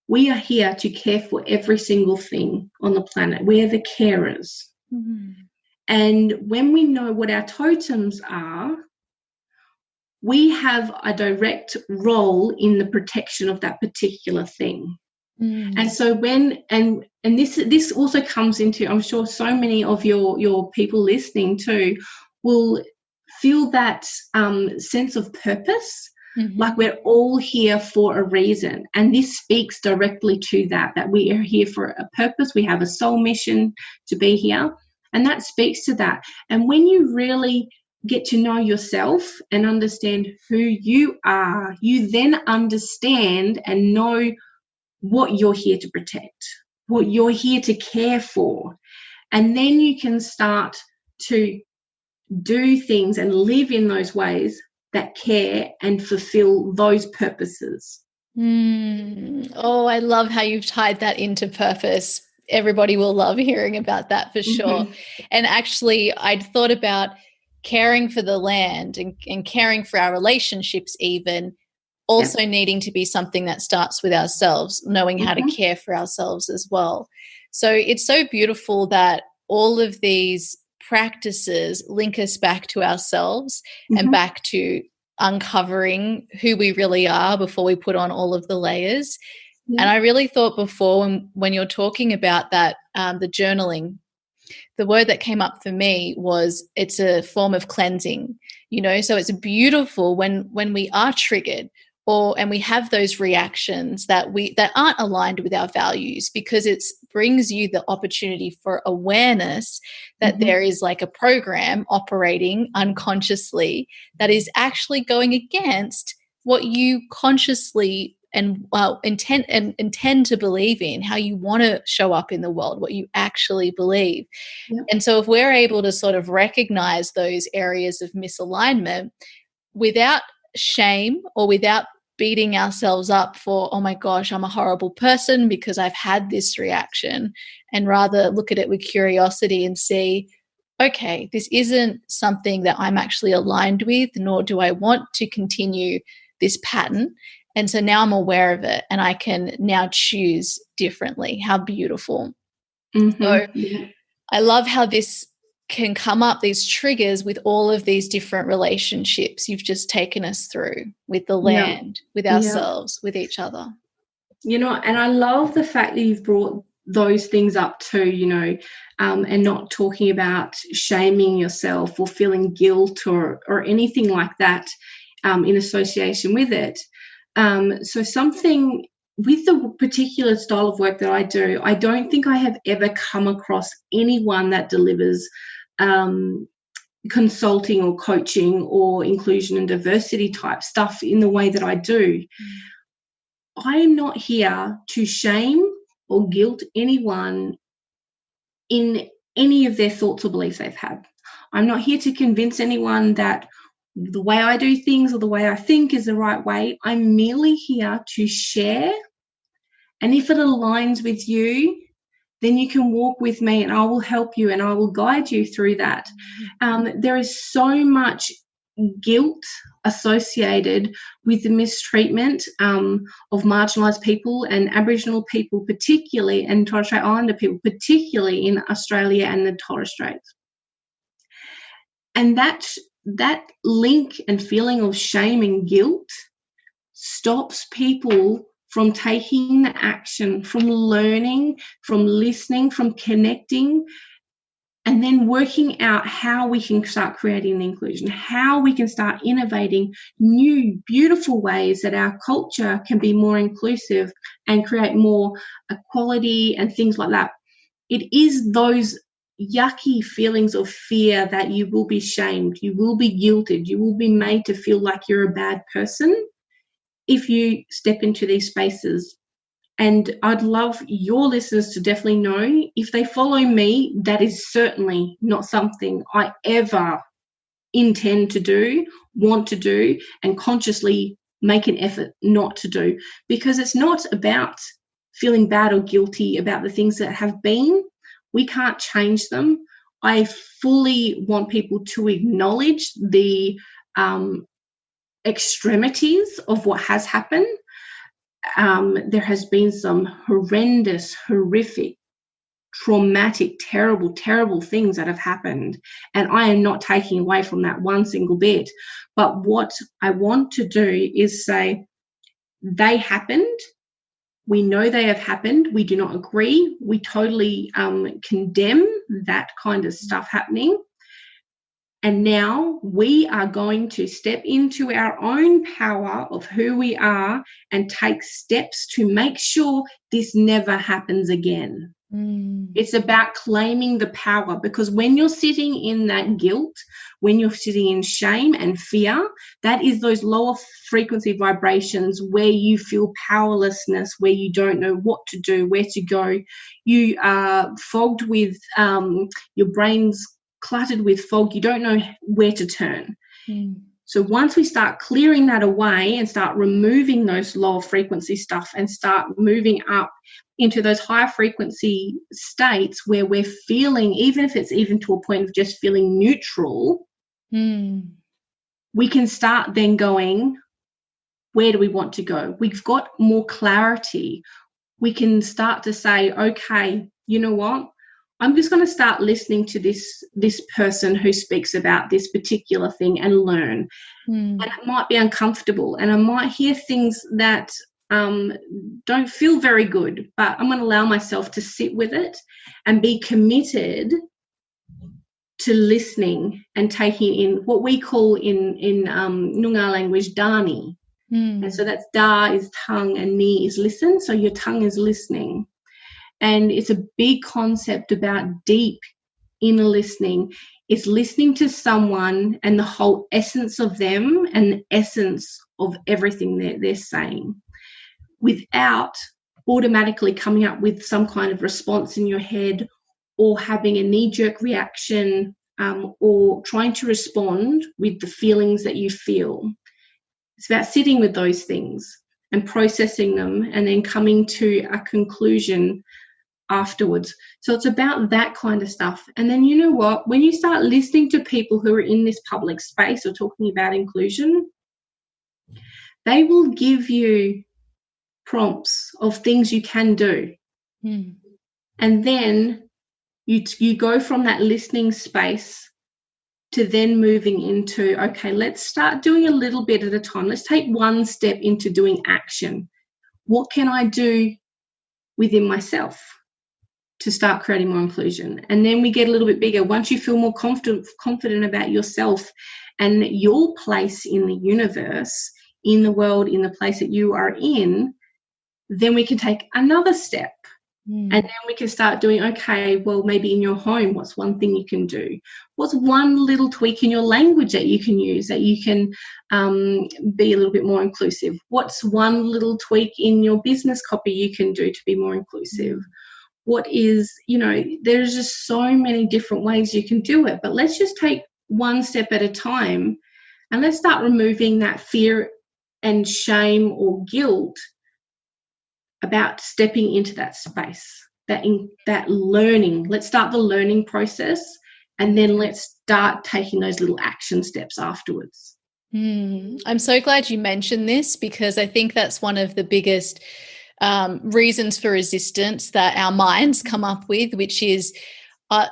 we are here to care for every single thing on the planet. We are the carers. And when we know what our totems are, we have a direct role in the protection of that particular thing. And so this also comes into, I'm sure so many of your people listening too will feel that sense of purpose. Like we're all here for a reason. And this speaks directly to that we are here for a purpose. We have a soul mission to be here. And that speaks to that. And when you really get to know yourself and understand who you are, you then understand and know what you're here to protect, what you're here to care for. And then you can start to do things and live in those ways that care and fulfill those purposes. Oh, I love how you've tied that into purpose. Everybody will love hearing about that for sure. And actually, I'd thought about caring for the land and caring for our relationships even, also needing to be something that starts with ourselves, knowing how to care for ourselves as well. So it's so beautiful that all of these practices link us back to ourselves and back to uncovering who we really are before we put on all of the layers. And I really thought before when you're talking about that, the journaling, the word that came up for me was it's a form of cleansing, so it's beautiful when we are triggered, and we have those reactions that aren't aligned with our values, because it brings you the opportunity for awareness that there is like a program operating unconsciously that is actually going against what you consciously and intend to believe in, how you want to show up in the world, what you actually believe. Yep. And so if we're able to sort of recognize those areas of misalignment without shame or without beating ourselves up for, oh my gosh, I'm a horrible person because I've had this reaction, and rather look at it with curiosity and see, okay, this isn't something that I'm actually aligned with, nor do I want to continue this pattern. And so now I'm aware of it and I can now choose differently. How beautiful. So I love how this can come up, these triggers, with all of these different relationships you've just taken us through, with the land, with ourselves, with each other. You know, and I love the fact that you've brought those things up too, you know, and not talking about shaming yourself or feeling guilt or anything like that in association with it. So something with the particular style of work that I do, I don't think I have ever come across anyone that delivers consulting or coaching or inclusion and diversity type stuff in the way that I do. I am not here to shame or guilt anyone in any of their thoughts or beliefs they've had. I'm not here to convince anyone that the way I do things or the way I think is the right way. I'm merely here to share. And if it aligns with you, then you can walk with me and I will help you and I will guide you through that. There is so much guilt associated with the mistreatment of marginalised people and Aboriginal people particularly, and Torres Strait Islander people particularly in Australia and the Torres Straits. And that link and feeling of shame and guilt stops people from taking the action, from learning, from listening, from connecting, and then working out how we can start creating the inclusion, how we can start innovating new, beautiful ways that our culture can be more inclusive and create more equality and things like that. It is those yucky feelings of fear that you will be shamed, you will be guilted, you will be made to feel like you're a bad person if you step into these spaces. And I'd love your listeners to definitely know, if they follow me, that is certainly not something I ever intend to do, want to do, and consciously make an effort not to do, because it's not about feeling bad or guilty about the things that have been. We can't change them. I fully want people to acknowledge the extremities of what has happened. There has been some horrendous, horrific, traumatic, terrible, terrible things that have happened. And I am not taking away from that one single bit. But what I want to do is say, they happened. We know they have happened. We do not agree. We totally condemn that kind of stuff happening. And now we are going to step into our own power of who we are and take steps to make sure this never happens again. It's about claiming the power, because when you're sitting in that guilt, when you're sitting in shame and fear, that is those lower frequency vibrations where you feel powerlessness, where you don't know what to do, where to go. You are fogged with your brain's cluttered with fog, you don't know where to turn. So once we start clearing that away and start removing those lower frequency stuff and start moving up into those higher frequency states where we're feeling, even if it's even to a point of just feeling neutral, we can start then going, where do we want to go? We've got more clarity. We can start to say, okay, you know what? I'm just going to start listening to this person who speaks about this particular thing and learn. And it might be uncomfortable and I might hear things that don't feel very good, but I'm going to allow myself to sit with it and be committed to listening and taking in what we call in Noongar language, dani. And so that's da is tongue and ni is listen. So your tongue is listening. And it's a big concept about deep inner listening. It's listening to someone and the whole essence of them and the essence of everything they're saying, without automatically coming up with some kind of response in your head or having a knee-jerk reaction, or trying to respond with the feelings that you feel. It's about sitting with those things and processing them and then coming to a conclusion afterwards. So it's about that kind of stuff. And then, you know what, when you start listening to people who are in this public space or talking about inclusion, they will give you prompts of things you can do. And then you go from that listening space to then moving into, okay, let's start doing a little bit at a time. Let's take one step into doing action. What can I do within myself to start creating more inclusion? And then we get a little bit bigger. Once you feel more confident about yourself and your place in the universe, in the world, in the place that you are in, then we can take another step. And then we can start doing, okay, well, maybe in your home, what's one thing you can do? What's one little tweak in your language that you can use that you can be a little bit more inclusive? What's one little tweak in your business copy you can do to be more inclusive? What is, there's just so many different ways you can do it. But let's just take one step at a time and let's start removing that fear and shame or guilt about stepping into that space, that learning. Let's start the learning process, and then let's start taking those little action steps afterwards. I'm so glad you mentioned this, because I think that's one of the biggest reasons for resistance that our minds come up with, which is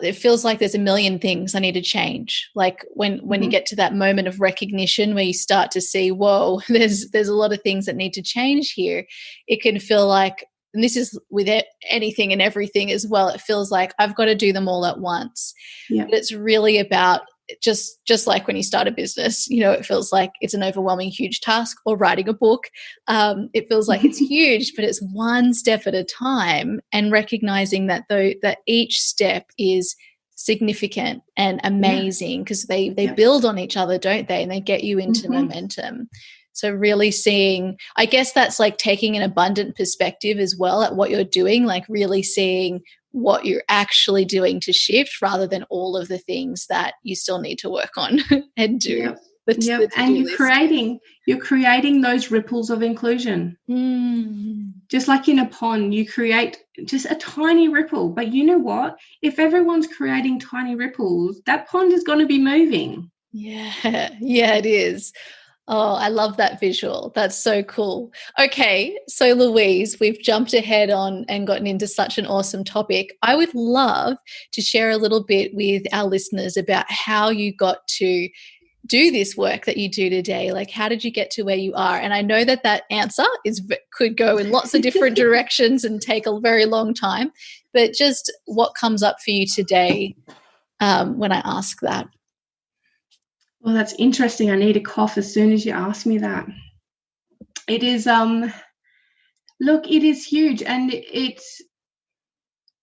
it feels like there's a million things I need to change. Like when you get to that moment of recognition where you start to see, whoa, there's a lot of things that need to change here. It can feel like, and this is with anything and everything as well, it feels like I've got to do them all at once. Yeah. But it's really about just like when you start a business, it feels like it's an overwhelming, huge task, or writing a book. It feels like it's huge, but it's one step at a time, and recognizing that that each step is significant and amazing, because they build on each other, don't they? And they get you into momentum. So really seeing, I guess that's like taking an abundant perspective as well at what you're doing, like really seeing what you're actually doing to shift, rather than all of the things that you still need to work on and do. And you're creating those ripples of inclusion. Just like in a pond, you create just a tiny ripple. But you know what? If everyone's creating tiny ripples, that pond is going to be moving. Yeah, it is. Oh, I love that visual. That's so cool. Okay, so Louise, we've jumped ahead on and gotten into such an awesome topic. I would love to share a little bit with our listeners about how you got to do this work that you do today. Like, how did you get to where you are? And I know that answer could go in lots of different directions and take a very long time, but just what comes up for you today when I ask that? Well, that's interesting. I need a cough as soon as you ask me that. It is, look, it is huge, and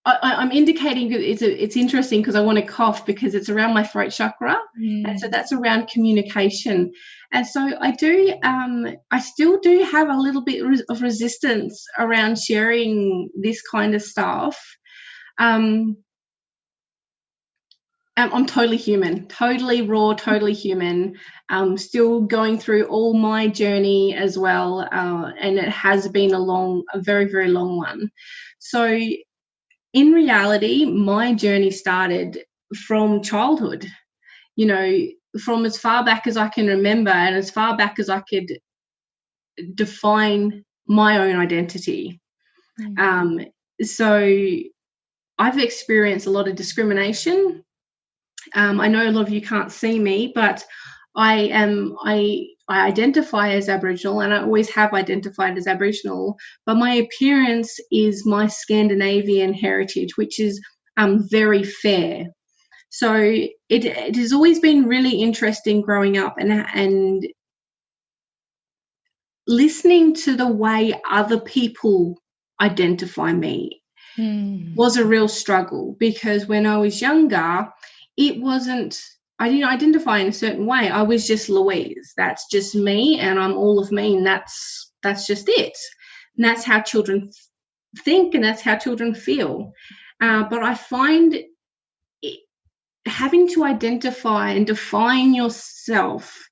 I'm indicating it's interesting because I want to cough because it's around my throat chakra, and so that's around communication. And so I still do have a little bit of resistance around sharing this kind of stuff. I'm totally human, totally raw, totally human. Still going through all my journey as well, and it has been a very, very long one. So in reality, my journey started from childhood, from as far back as I can remember and as far back as I could define my own identity. So I've experienced a lot of discrimination. I know a lot of you can't see me, but I identify as Aboriginal, and I always have identified as Aboriginal, but my appearance is my Scandinavian heritage, which is very fair. So it has always been really interesting growing up and listening to the way other people identify me was a real struggle, because when I was younger, I didn't identify in a certain way. I was just Louise. That's just me, and I'm all of me, and that's just it. And that's how children think, and that's how children feel. But I find having to identify and define yourself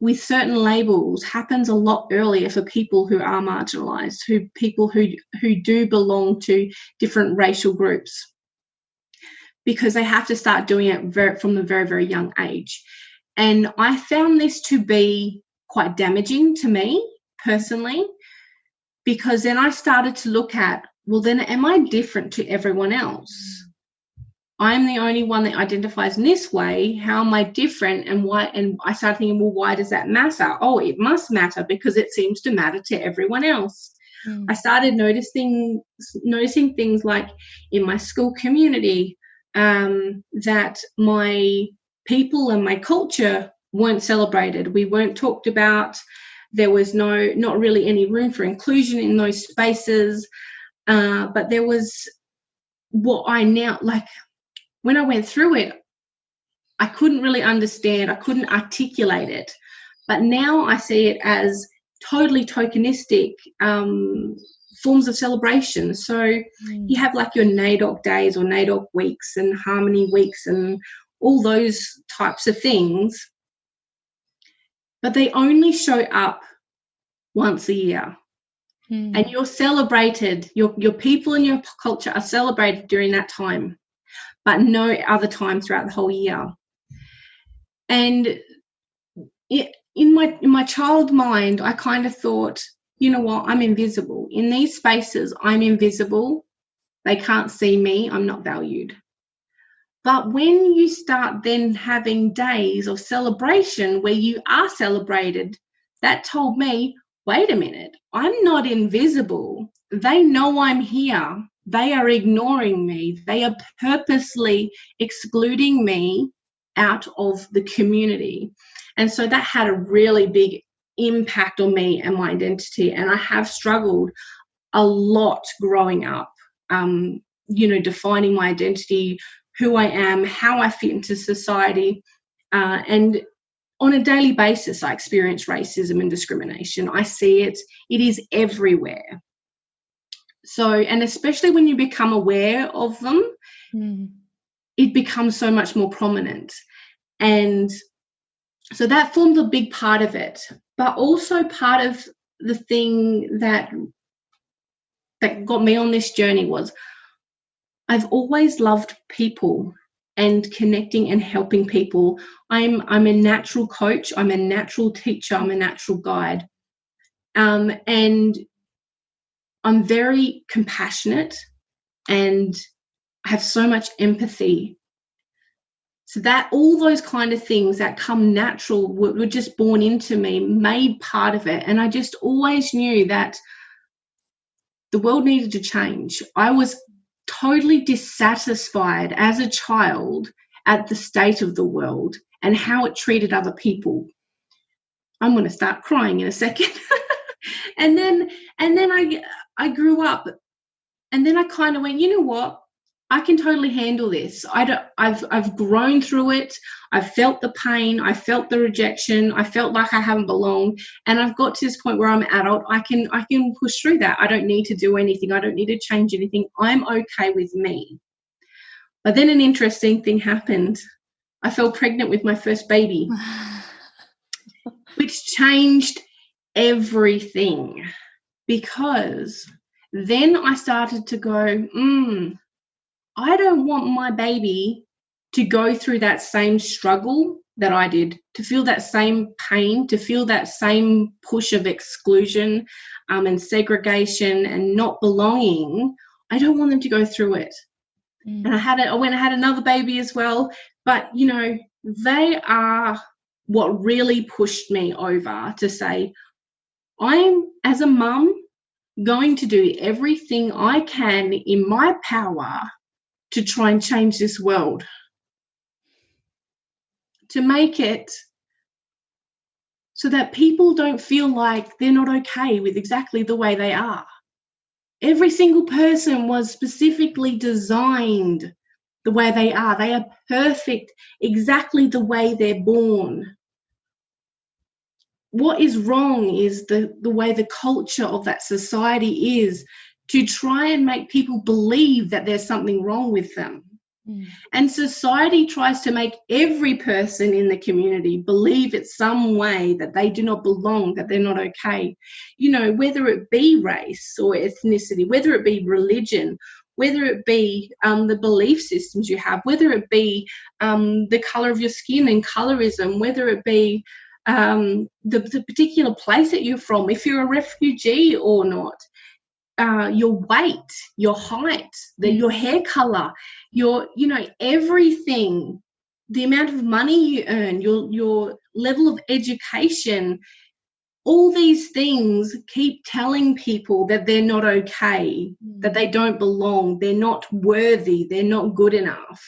with certain labels happens a lot earlier for people who are marginalised, people who do belong to different racial groups, because they have to start doing it from a very, very young age. And I found this to be quite damaging to me personally, because then I started to look at, well, then am I different to everyone else? I'm the only one that identifies in this way. How am I different, and why? And I started thinking, well, why does that matter? Oh, it must matter because it seems to matter to everyone else. I started noticing things like in my school community, that my people and my culture weren't celebrated. We weren't talked about. There was not really any room for inclusion in those spaces. But there was what I now, like, when I went through it, I couldn't really understand. I couldn't articulate it. But now I see it as totally tokenistic forms of celebration. So you have like your NAIDOC days or NAIDOC weeks and Harmony weeks and all those types of things. But they only show up once a year. And you're celebrated, your people and your culture are celebrated during that time, but no other time throughout the whole year. And in my child mind, I kind of thought, you know what, I'm invisible. In these spaces, I'm invisible. They can't see me. I'm not valued. But when you start then having days of celebration where you are celebrated, that told me, wait a minute, I'm not invisible. They know I'm here. They are ignoring me. They are purposely excluding me out of the community. And so that had a really big impact on me and my identity. And I have struggled a lot growing up, defining my identity, who I am, how I fit into society. And on a daily basis, I experience racism and discrimination. I see it. It is everywhere. So, and especially when you become aware of them, it becomes so much more prominent. And so that formed a big part of it. But also part of the thing that got me on this journey was I've always loved people and connecting and helping people. I'm a natural coach. I'm a natural teacher. I'm a natural guide. And I'm very compassionate and I have so much empathy. So that all those kind of things that come natural were just born into me, made part of it. And I just always knew that the world needed to change. I was totally dissatisfied as a child at the state of the world and how it treated other people. I'm going to start crying in a second. and then I grew up, and then I kind of went, you know what? I can totally handle this. I've grown through it. I've felt the pain. I felt the rejection. I felt like I haven't belonged. And I've got to this point where I'm an adult. I can push through that. I don't need to do anything. I don't need to change anything. I'm okay with me. But then an interesting thing happened. I fell pregnant with my first baby, which changed everything, because then I started to go, I don't want my baby to go through that same struggle that I did, to feel that same pain, to feel that same push of exclusion and segregation and not belonging. I don't want them to go through it. And I had another baby as well. But, they are what really pushed me over to say, I'm, as a mum, going to do everything I can in my power to try and change this world, to make it so that people don't feel like they're not okay with exactly the way they are. Every single person was specifically designed the way they are. They are perfect exactly the way they're born. What is wrong is the way the culture of that society is to try and make people believe that there's something wrong with them. And society tries to make every person in the community believe it's some way that they do not belong, that they're not okay. You know, whether it be race or ethnicity, whether it be religion, whether it be the belief systems you have, whether it be the colour of your skin and colorism, whether it be the particular place that you're from, if you're a refugee or not. Your weight, your height, your hair color, everything, the amount of money you earn, your level of education, all these things keep telling people that they're not okay, that they don't belong, they're not worthy, they're not good enough.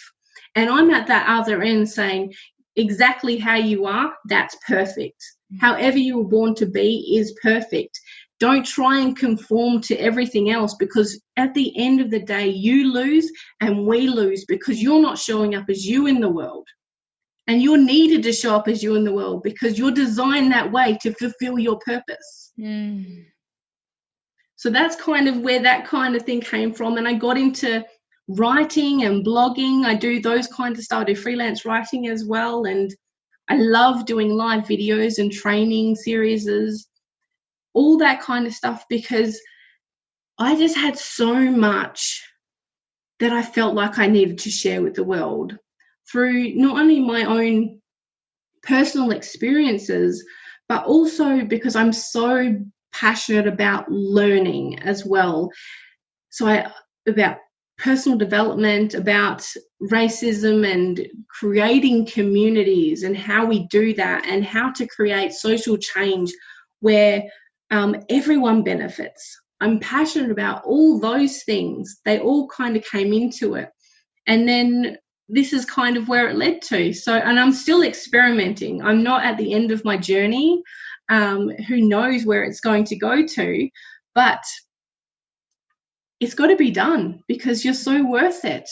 And I'm at that other end saying, exactly how you are, that's perfect. However you were born to be is perfect. Don't try and conform to everything else, because at the end of the day, you lose and we lose because you're not showing up as you in the world. And you're needed to show up as you in the world because you're designed that way to fulfill your purpose. So that's kind of where that kind of thing came from. And I got into writing and blogging. I do those kinds of stuff. I do freelance writing as well. And I love doing live videos and training series, all that kind of stuff, because I just had so much that I felt like I needed to share with the world through not only my own personal experiences, but also because I'm so passionate about learning as well. So about personal development, about racism and creating communities and how we do that and how to create social change where everyone benefits. I'm passionate about all those things. They all kind of came into it. And then this is kind of where it led to. So, and I'm still experimenting. I'm not at the end of my journey. Who knows where it's going to go to, but it's got to be done because you're so worth it.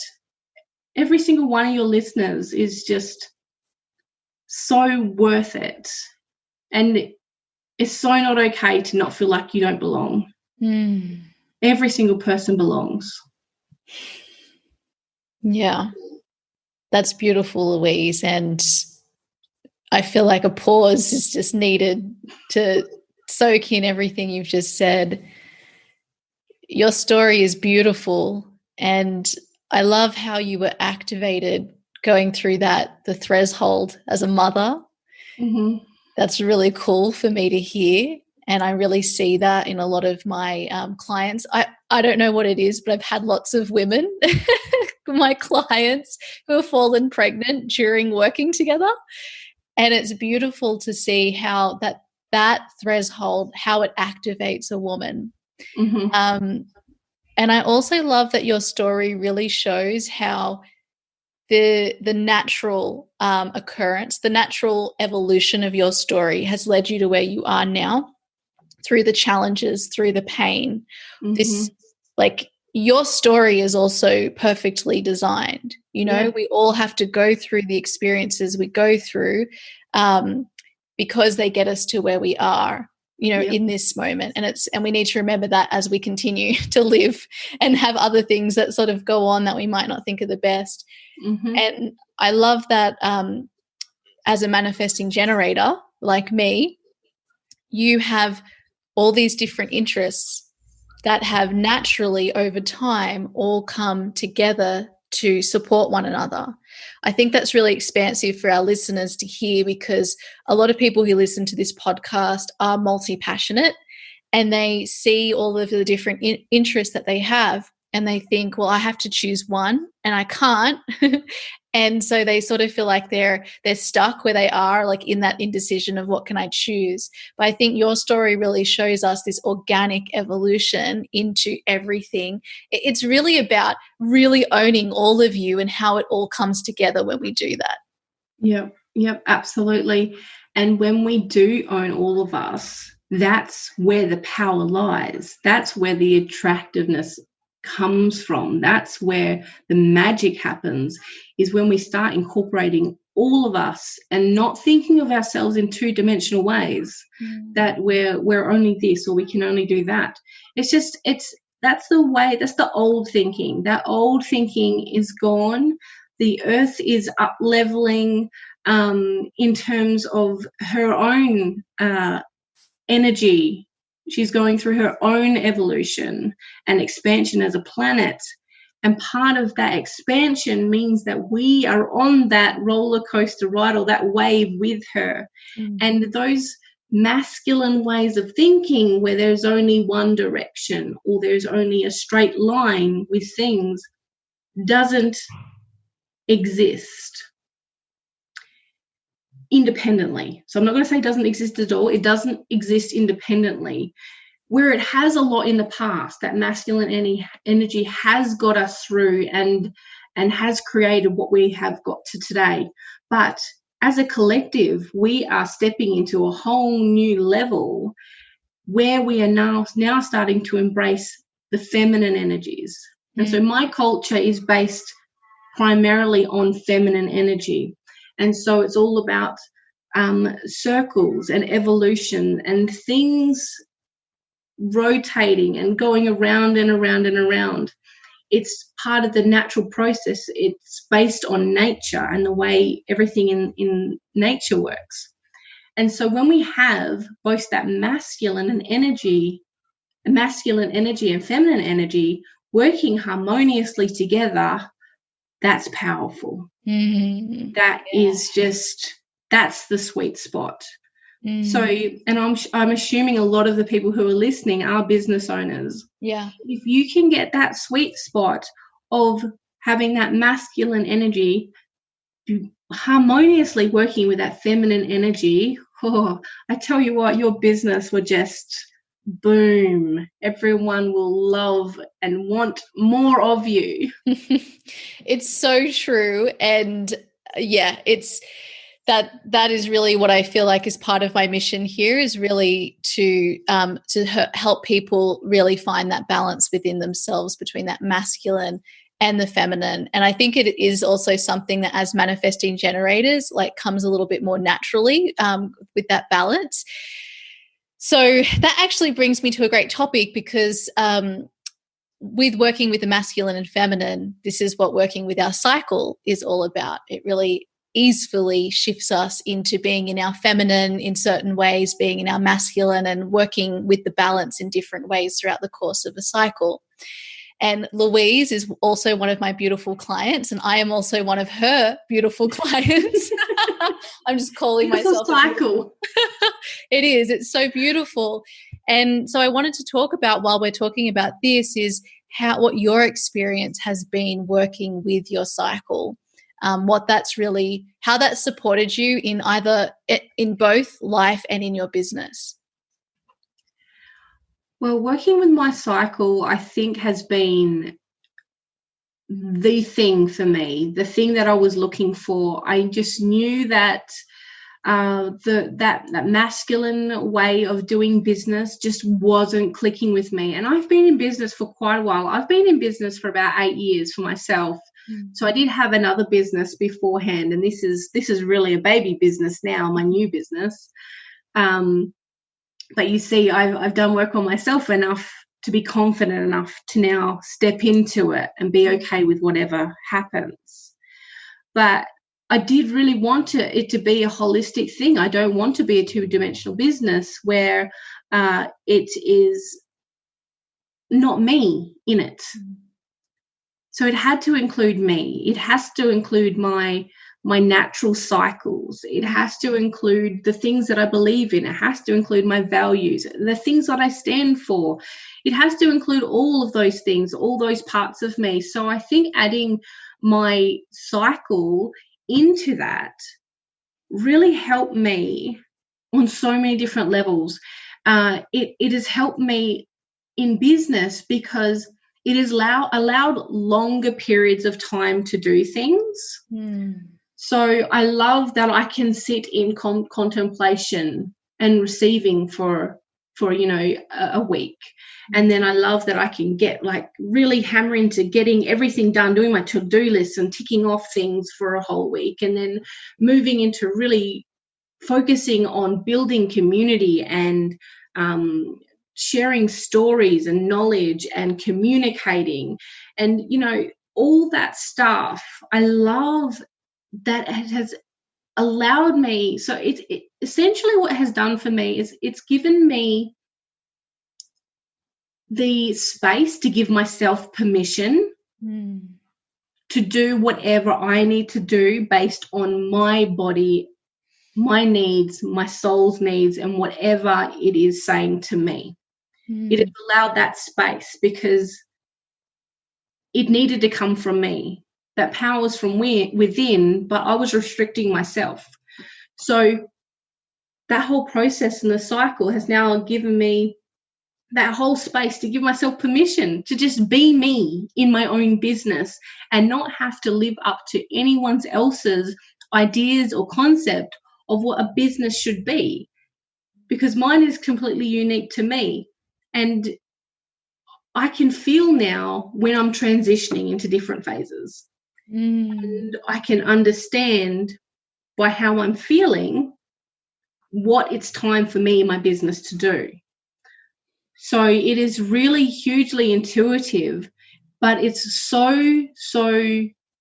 Every single one of your listeners is just so worth it. And it's so not okay to not feel like you don't belong. Every single person belongs. Yeah, that's beautiful, Louise. And I feel like a pause is just needed to soak in everything you've just said. Your story is beautiful, and I love how you were activated going through the threshold as a mother. That's really cool for me to hear, and I really see that in a lot of my clients. I don't know what it is, but I've had lots of women, my clients, who have fallen pregnant during working together, and it's beautiful to see how that threshold, how it activates a woman. And I also love that your story really shows how the natural occurrence, the natural evolution of your story has led you to where you are now through the challenges, through the pain. This, like, your story is also perfectly designed. You know, we all have to go through the experiences we go through because they get us to where we are, you know, in this moment. And we need to remember that as we continue to live and have other things that sort of go on that we might not think are the best. And I love that as a manifesting generator like me, you have all these different interests that have naturally over time all come together to support one another. I think that's really expansive for our listeners to hear, because a lot of people who listen to this podcast are multi-passionate and they see all of the different interests that they have and they think, well, I have to choose one and I can't. And so they sort of feel like they're stuck where they are, like in that indecision of what can I choose. But I think your story really shows us this organic evolution into everything. It's really about really owning all of you and how it all comes together when we do that. Yep, absolutely. And when we do own all of us, that's where the power lies. That's where the attractiveness comes from. That's where the magic happens, is when we start incorporating all of us and not thinking of ourselves in two-dimensional ways, that we're only this or we can only do that. That's the old thinking. That old thinking is gone. The earth is up leveling in terms of her own energy. She's going through her own evolution and expansion as a planet. And part of that expansion means that we are on that roller coaster ride or that wave with her. And those masculine ways of thinking, where there's only one direction or there's only a straight line with things, doesn't exist independently. So I'm not going to say it doesn't exist at all. It doesn't exist independently. Where it has a lot in the past, that masculine energy has got us through and has created what we have got to today. But as a collective, we are stepping into a whole new level where we are now starting to embrace the feminine energies. And so my culture is based primarily on feminine energy. And so it's all about circles and evolution and things rotating and going around and around and around. It's part of the natural process. It's based on nature and the way everything in nature works. And so when we have both that masculine energy and feminine energy working harmoniously together, that's powerful. That's the sweet spot. So, and I'm assuming a lot of the people who are listening are business owners. Yeah. If you can get that sweet spot of having that masculine energy harmoniously working with that feminine energy, I tell you what, your business will just boom. Everyone will love and want more of you. It's so true. And yeah, it's that is really what I feel like is part of my mission here, is really to help people really find that balance within themselves between that masculine and the feminine. And I think it is also something that as manifesting generators, like, comes a little bit more naturally with that balance. So that actually brings me to a great topic, because with working with the masculine and feminine, this is what working with our cycle is all about. It really easily shifts us into being in our feminine in certain ways, being in our masculine, and working with the balance in different ways throughout the course of a cycle. And Louise is also one of my beautiful clients, and I am also one of her beautiful clients. I'm just calling myself a cycle. It is. It's so beautiful. And so I wanted to talk about, while we're talking about this, is what your experience has been working with your cycle. How that supported you in both life and in your business. Well, working with my cycle, I think, has been the thing for me, the thing that I was looking for. I just knew that that masculine way of doing business just wasn't clicking with me. And I've been in business for quite a while. I've been in business for about 8 years for myself. So I did have another business beforehand, and this is really a baby business now, my new business. But you see, I've done work on myself enough to be confident enough to now step into it and be okay with whatever happens. But I did really want it to be a holistic thing. I don't want to be a two-dimensional business where it is not me in it. So it had to include me. It has to include my natural cycles. It has to include the things that I believe in. It has to include my values, the things that I stand for. It has to include all of those things, all those parts of me. So I think adding my cycle into that really helped me on so many different levels. It has helped me in business because it has allowed longer periods of time to do things. So I love that I can sit in contemplation and receiving for a week. And then I love that I can get like really hammer into getting everything done, doing my to-do lists and ticking off things for a whole week, and then moving into really focusing on building community and sharing stories and knowledge and communicating and, all that stuff. I love that it has allowed me. So it essentially what it has done for me is it's given me the space to give myself permission to do whatever I need to do based on my body, my needs, my soul's needs, and whatever it is saying to me. It has allowed that space because it needed to come from me. That power was from within, but I was restricting myself. So that whole process and the cycle has now given me that whole space to give myself permission to just be me in my own business and not have to live up to anyone else's ideas or concept of what a business should be, because mine is completely unique to me. And I can feel now when I'm transitioning into different phases. And I can understand by how I'm feeling what it's time for me and my business to do. So it is really hugely intuitive, but it's so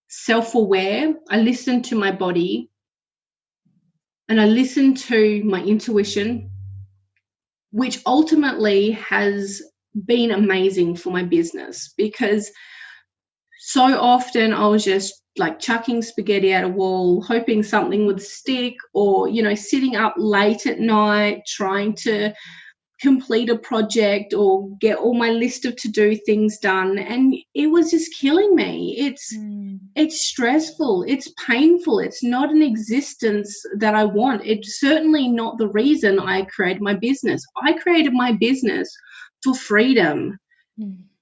self-aware. I listen to my body and I listen to my intuition, which ultimately has been amazing for my business, because so often I was just like chucking spaghetti at a wall, hoping something would stick, or, sitting up late at night trying to complete a project or get all my list of to-do things done. And it was just killing me. It's stressful. It's painful. It's not an existence that I want. It's certainly not the reason I created my business. I created my business for freedom,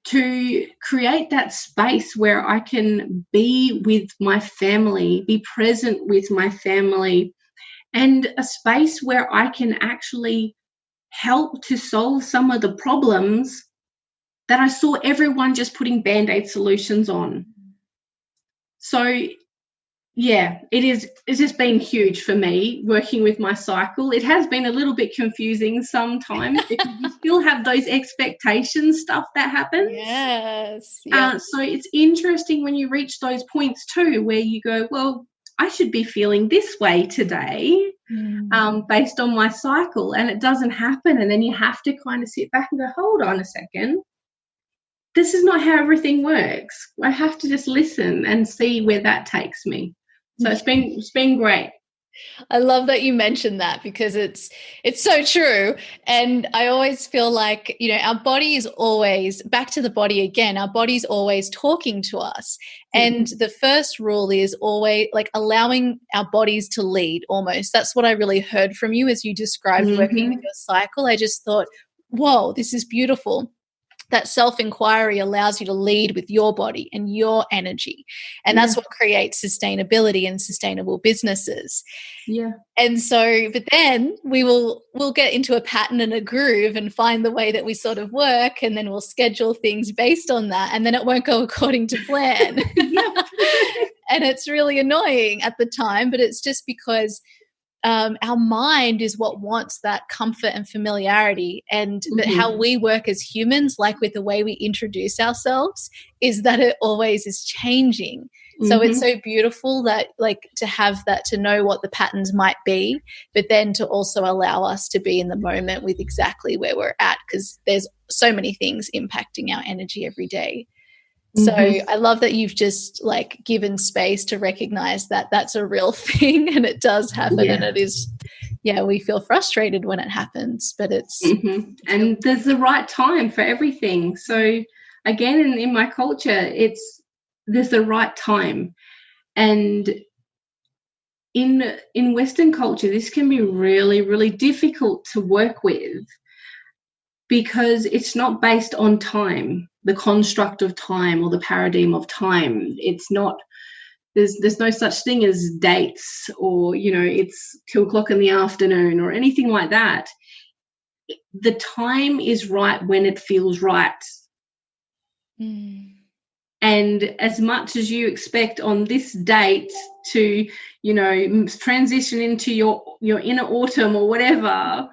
to create that space where I can be with my family, be present with my family, and a space where I can actually help to solve some of the problems that I saw everyone just putting Band-Aid solutions on. So yeah, it's just been huge for me working with my cycle. It has been a little bit confusing sometimes because you still have those expectations stuff that happens. Yes. Yep. So it's interesting when you reach those points too, where you go, well, I should be feeling this way today based on my cycle, and it doesn't happen. And then you have to kind of sit back and go, hold on a second. This is not how everything works. I have to just listen and see where that takes me. So it's been great. I love that you mentioned that, because it's so true. And I always feel like, our body is always, back to the body again, our body's always talking to us. And the first rule is always like allowing our bodies to lead almost. That's what I really heard from you as you described working with your cycle. I just thought, whoa, this is beautiful. That self-inquiry allows you to lead with your body and your energy. And that's what creates sustainability and sustainable businesses. Yeah. And so, but then we'll get into a pattern and a groove and find the way that we sort of work, and then we'll schedule things based on that, and then it won't go according to plan. And it's really annoying at the time, but it's just because our mind is what wants that comfort and familiarity, and that how we work as humans, like with the way we introduce ourselves, is that it always is changing. So it's so beautiful that, like, to have that, to know what the patterns might be, but then to also allow us to be in the moment with exactly where we're at, because there's so many things impacting our energy every day. So I love that you've just like given space to recognize that that's a real thing, and it does happen. And it is, we feel frustrated when it happens, but it's and there's the right time for everything. So again, in my culture, there's the right time. And in Western culture, this can be really, really difficult to work with, because it's not based on time, the construct of time or the paradigm of time. It's not There's no such thing as dates or, it's 2:00 in the afternoon or anything like that. The time is right when it feels right. And as much as you expect on this date to, transition into your inner autumn or whatever,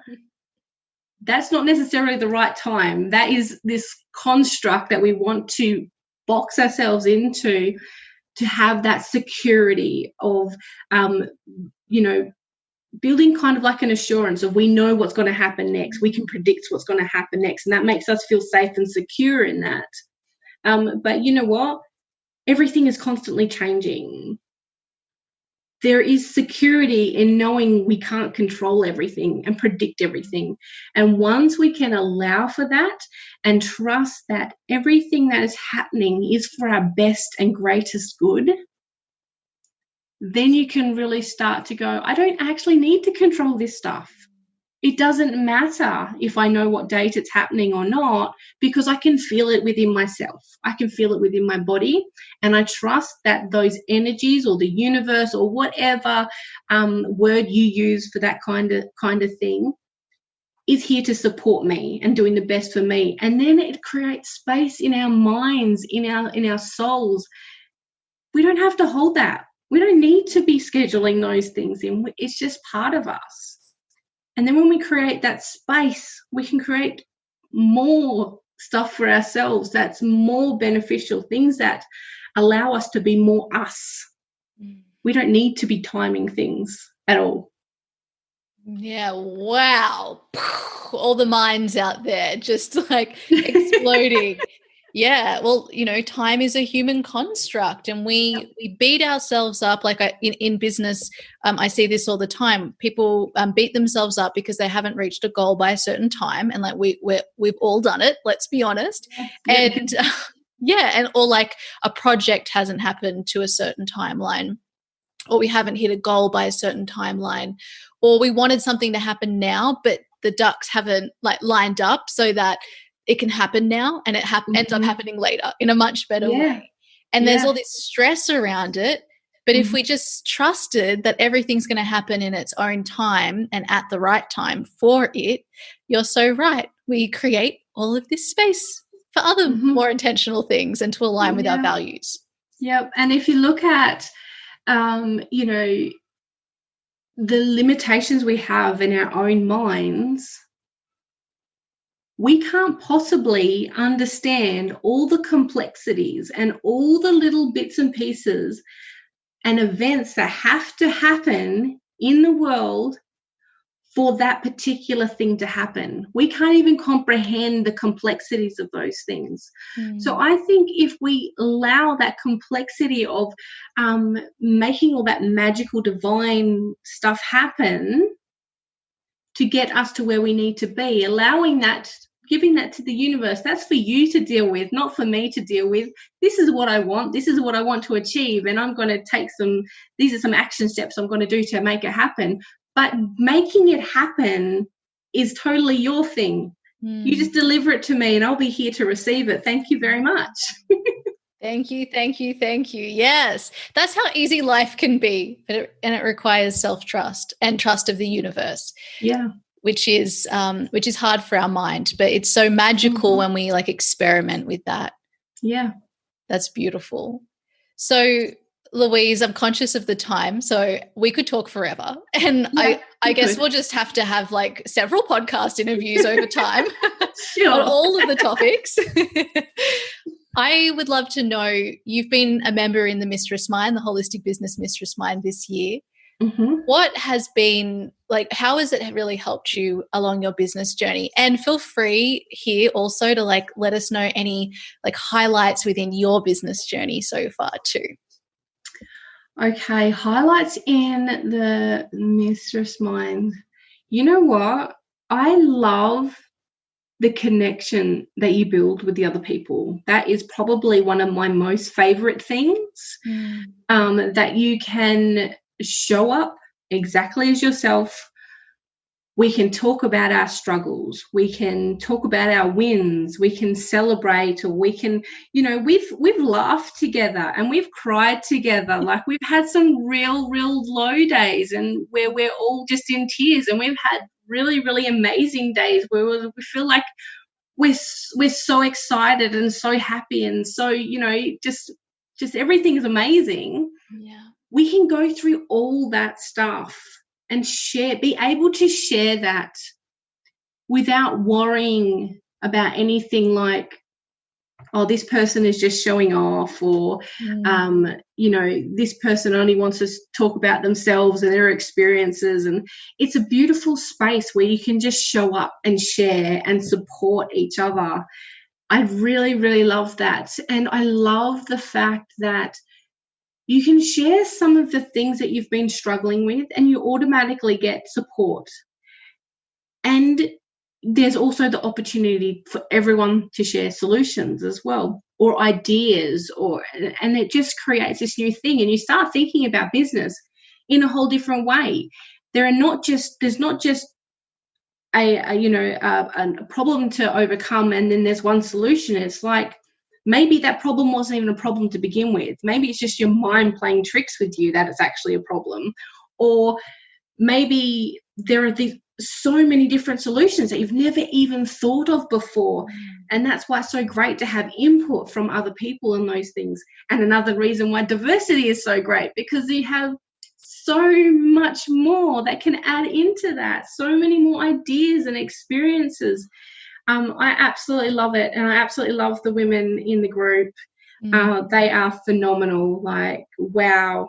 that's not necessarily the right time. That is this construct that we want to box ourselves into, to have that security of, building kind of like an assurance of, we know what's going to happen next. We can predict what's going to happen next. And that makes us feel safe and secure in that. But you know what? Everything is constantly changing. There is security in knowing we can't control everything and predict everything. And once we can allow for that and trust that everything that is happening is for our best and greatest good, then you can really start to go, I don't actually need to control this stuff. It doesn't matter if I know what date it's happening or not, because I can feel it within myself. I can feel it within my body, and I trust that those energies or the universe or whatever word you use for that kind of thing is here to support me and doing the best for me. And then it creates space in our minds, in our souls. We don't have to hold that. We don't need to be scheduling those things in. It's just part of us. And then when we create that space, we can create more stuff for ourselves that's more beneficial, things that allow us to be more us. We don't need to be timing things at all. Yeah, wow. All the minds out there just like exploding. Yeah, well, time is a human construct, and we beat ourselves up. Like in business, I see this all the time. People beat themselves up because they haven't reached a goal by a certain time, and like we've all done it. Let's be honest. And or like a project hasn't happened to a certain timeline, or we haven't hit a goal by a certain timeline, or we wanted something to happen now, but the ducks haven't like lined up so that it can happen now, and it ends up happening later in a much better way. And there's all this stress around it. But if we just trusted that everything's going to happen in its own time and at the right time for it, you're so right. We create all of this space for other more intentional things and to align with our values. Yep. And if you look at, the limitations we have in our own minds, we can't possibly understand all the complexities and all the little bits and pieces and events that have to happen in the world for that particular thing to happen. We can't even comprehend the complexities of those things. So I think if we allow that complexity of making all that magical divine stuff happen to get us to where we need to be, allowing that, giving that to the universe, that's for you to deal with, not for me to deal with. This is what I want. This is what I want to achieve. And I'm going to take these are some action steps I'm going to do to make it happen. But making it happen is totally your thing. You just deliver it to me and I'll be here to receive it. Thank you very much. Thank you. Yes, that's how easy life can be. And it requires self-trust and trust of the universe. Yeah. Which is hard for our mind, but it's so magical when we like experiment with that. Yeah. That's beautiful. So Louise, I'm conscious of the time, so we could talk forever. And I guess we'll just have to have like several podcast interviews over time on all of the topics. I would love to know, you've been a member in the Mistress Mind, the Holistic Business Mistressmind this year. What has been like, how has it really helped you along your business journey? And feel free here also to like let us know any like highlights within your business journey so far too. Okay, highlights in the Mistress Mind. You know what? I love the connection that you build with the other people. That is probably one of my most favorite things, that you can show up exactly as yourself we can talk about our struggles, we can talk about our wins, we can celebrate, or we can, we've laughed together and we've cried together. Like, we've had some real low days and where we're all just in tears, and we've had really, really amazing days where we feel like we're so excited and so happy, and so, just everything's amazing. Yeah. We can go through all that stuff and be able to share that without worrying about anything like, oh, this person is just showing off, or, this person only wants to talk about themselves and their experiences. And it's a beautiful space where you can just show up and share and support each other. I really, really love that. And I love the fact that you can share some of the things that you've been struggling with and you automatically get support. And there's also the opportunity for everyone to share solutions as well, or ideas, and it just creates this new thing, and you start thinking about business in a whole different way. There's not just a problem to overcome and then there's one solution. It's like, maybe that problem wasn't even a problem to begin with. Maybe it's just your mind playing tricks with you that it's actually a problem. Or maybe there are so many different solutions that you've never even thought of before. And that's why it's so great to have input from other people in those things. And another reason why diversity is so great, because you have so much more that can add into that, so many more ideas and experiences. I absolutely love it, and I absolutely love the women in the group. They are phenomenal, like, wow.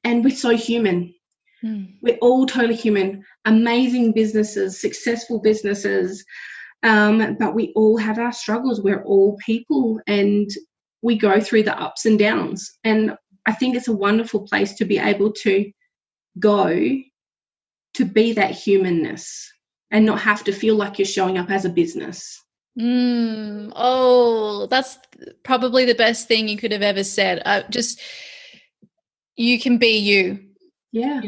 And we're so human. We're all totally human, amazing businesses, successful businesses, but we all have our struggles. We're all people, and we go through the ups and downs. And I think it's a wonderful place to be able to go to be that humanness and not have to feel like you're showing up as a business. Oh, that's probably the best thing you could have ever said. You can be you. Yeah.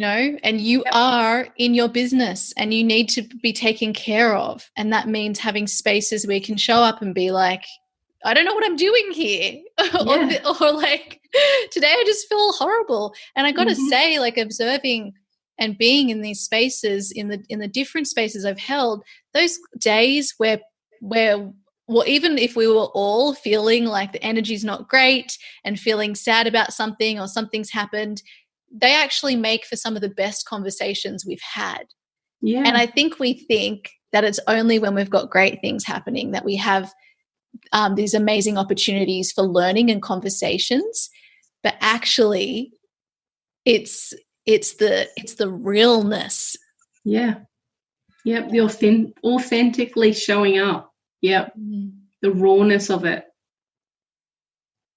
And you are in your business and you need to be taken care of. And that means having spaces where you can show up and be like, I don't know what I'm doing here. or like, today I just feel horrible. And I got to say, like, observing and being in these spaces, in the different spaces I've held, those days where well, even if we were all feeling like the energy's not great and feeling sad about something or something's happened, they actually make for some of the best conversations we've had. Yeah. And I think we think that it's only when we've got great things happening that we have these amazing opportunities for learning and conversations, but actually it's the realness. Yeah. Yep. The authentically showing up. Yep. The rawness of it.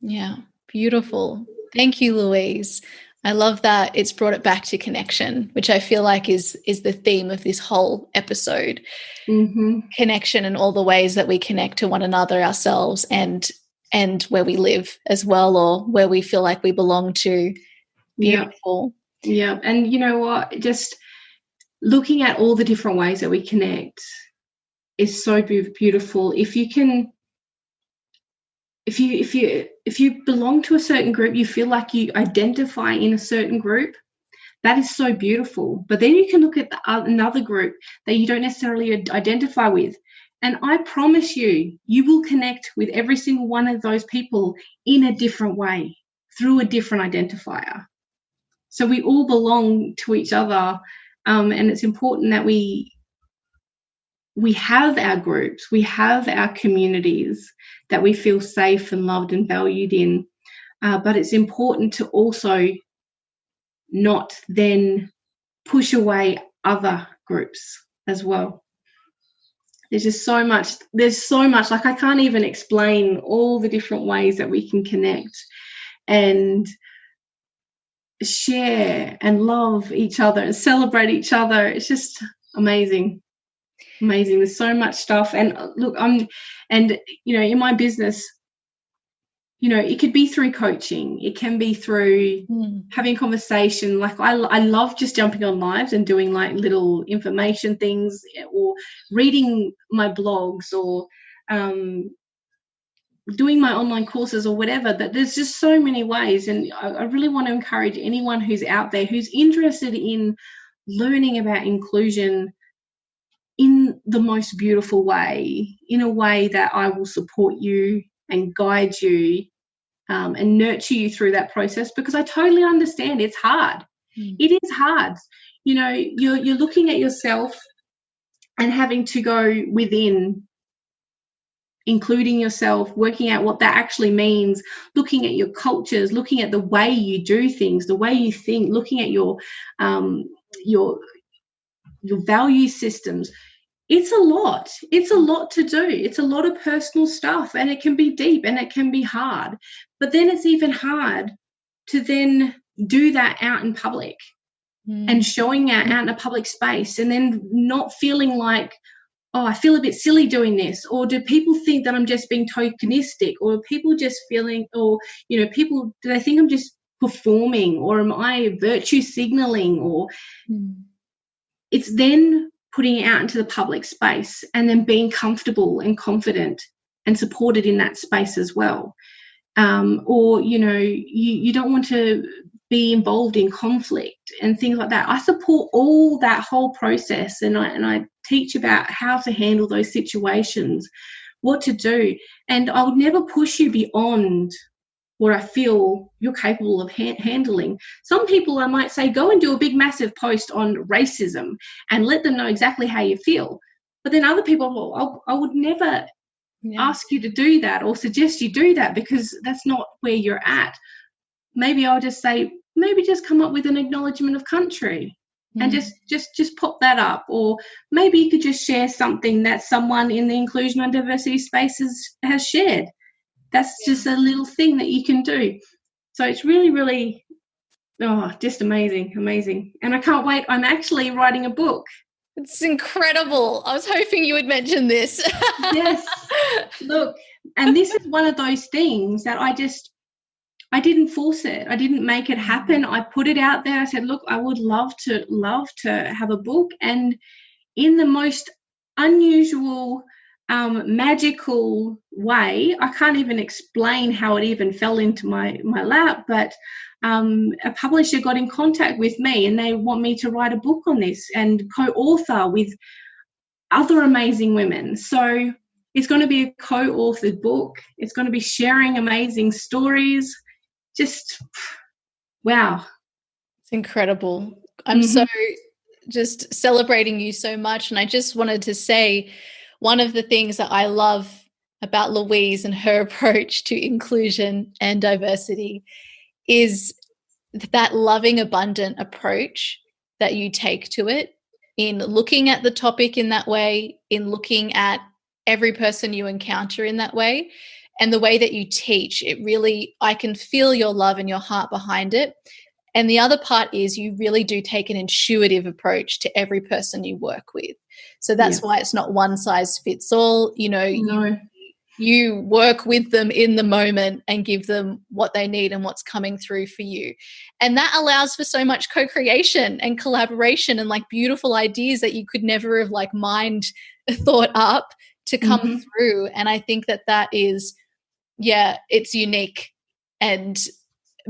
Yeah. Beautiful. Thank you, Louise. I love that it's brought it back to connection, which I feel like is the theme of this whole episode. Connection and all the ways that we connect to one another, ourselves, and where we live as well, or where we feel like we belong to. Beautiful. Yeah. And you know what? Just looking at all the different ways that we connect is so beautiful. If you belong to a certain group, you feel like you identify in a certain group, that is so beautiful. But then you can look at another group that you don't necessarily identify with, and I promise you will connect with every single one of those people in a different way, through a different identifier. So we all belong to each other, and it's important that we have our groups, we have our communities that we feel safe and loved and valued in. But it's important to also not then push away other groups as well. There's so much, like, I can't even explain all the different ways that we can connect and share and love each other and celebrate each other. It's just amazing. There's so much stuff. And look, in my business, it could be through coaching. It can be through having conversation. Like I love just jumping on lives and doing like little information things, or reading my blogs, or doing my online courses, or whatever. That there's just so many ways. And I really want to encourage anyone who's out there who's interested in learning about inclusion in the most beautiful way, in a way that I will support you and guide you and nurture you through that process, because I totally understand it's hard. It is hard. You're looking at yourself and having to go within, including yourself, working out what that actually means, looking at your cultures, looking at the way you do things, the way you think, looking at your value systems. It's a lot. It's a lot to do. It's a lot of personal stuff, and it can be deep and it can be hard. But then it's even hard to then do that out in public and showing out in a public space, and then not feeling like, oh, I feel a bit silly doing this, or do people think that I'm just being tokenistic, or are people just feeling, or, do they think I'm just performing, or am I virtue signaling, or it's then putting it out into the public space and then being comfortable and confident and supported in that space as well. Or, you don't want to be involved in conflict and things like that. I support all that whole process, and I teach about how to handle those situations, what to do. And I would never push you beyond what I feel you're capable of handling. Some people, I might say, go and do a big, massive post on racism and let them know exactly how you feel. But then other people, well, I would never ask you to do that or suggest you do that, because that's not where you're at. Maybe I'll just say, maybe just come up with an acknowledgement of country and just pop that up. Or maybe you could just share something that someone in the inclusion and diversity spaces has shared. That's just a little thing that you can do. So it's really, really, just amazing. And I can't wait. I'm actually writing a book. It's incredible. I was hoping you would mention this. Yes. Look, and this is one of those things that I didn't force it. I didn't make it happen. I put it out there. I said, look, I would love to have a book. And in the most unusual, magical way, I can't even explain how it even fell into my lap, but a publisher got in contact with me and they want me to write a book on this and co-author with other amazing women. So it's going to be a co-authored book. It's going to be sharing amazing stories. Just, wow. It's incredible. I'm so just celebrating you so much. And I just wanted to say, one of the things that I love about Louise and her approach to inclusion and diversity is that loving, abundant approach that you take to it, in looking at the topic in that way, in looking at every person you encounter in that way, and the way that you teach. It really, I can feel your love and your heart behind it. And the other part is you really do take an intuitive approach to every person you work with. So that's why it's not one size fits all. You work with them in the moment and give them what they need and what's coming through for you. And that allows for so much co-creation and collaboration and like beautiful ideas that you could never have like thought up to come through. And I think that is, it's unique and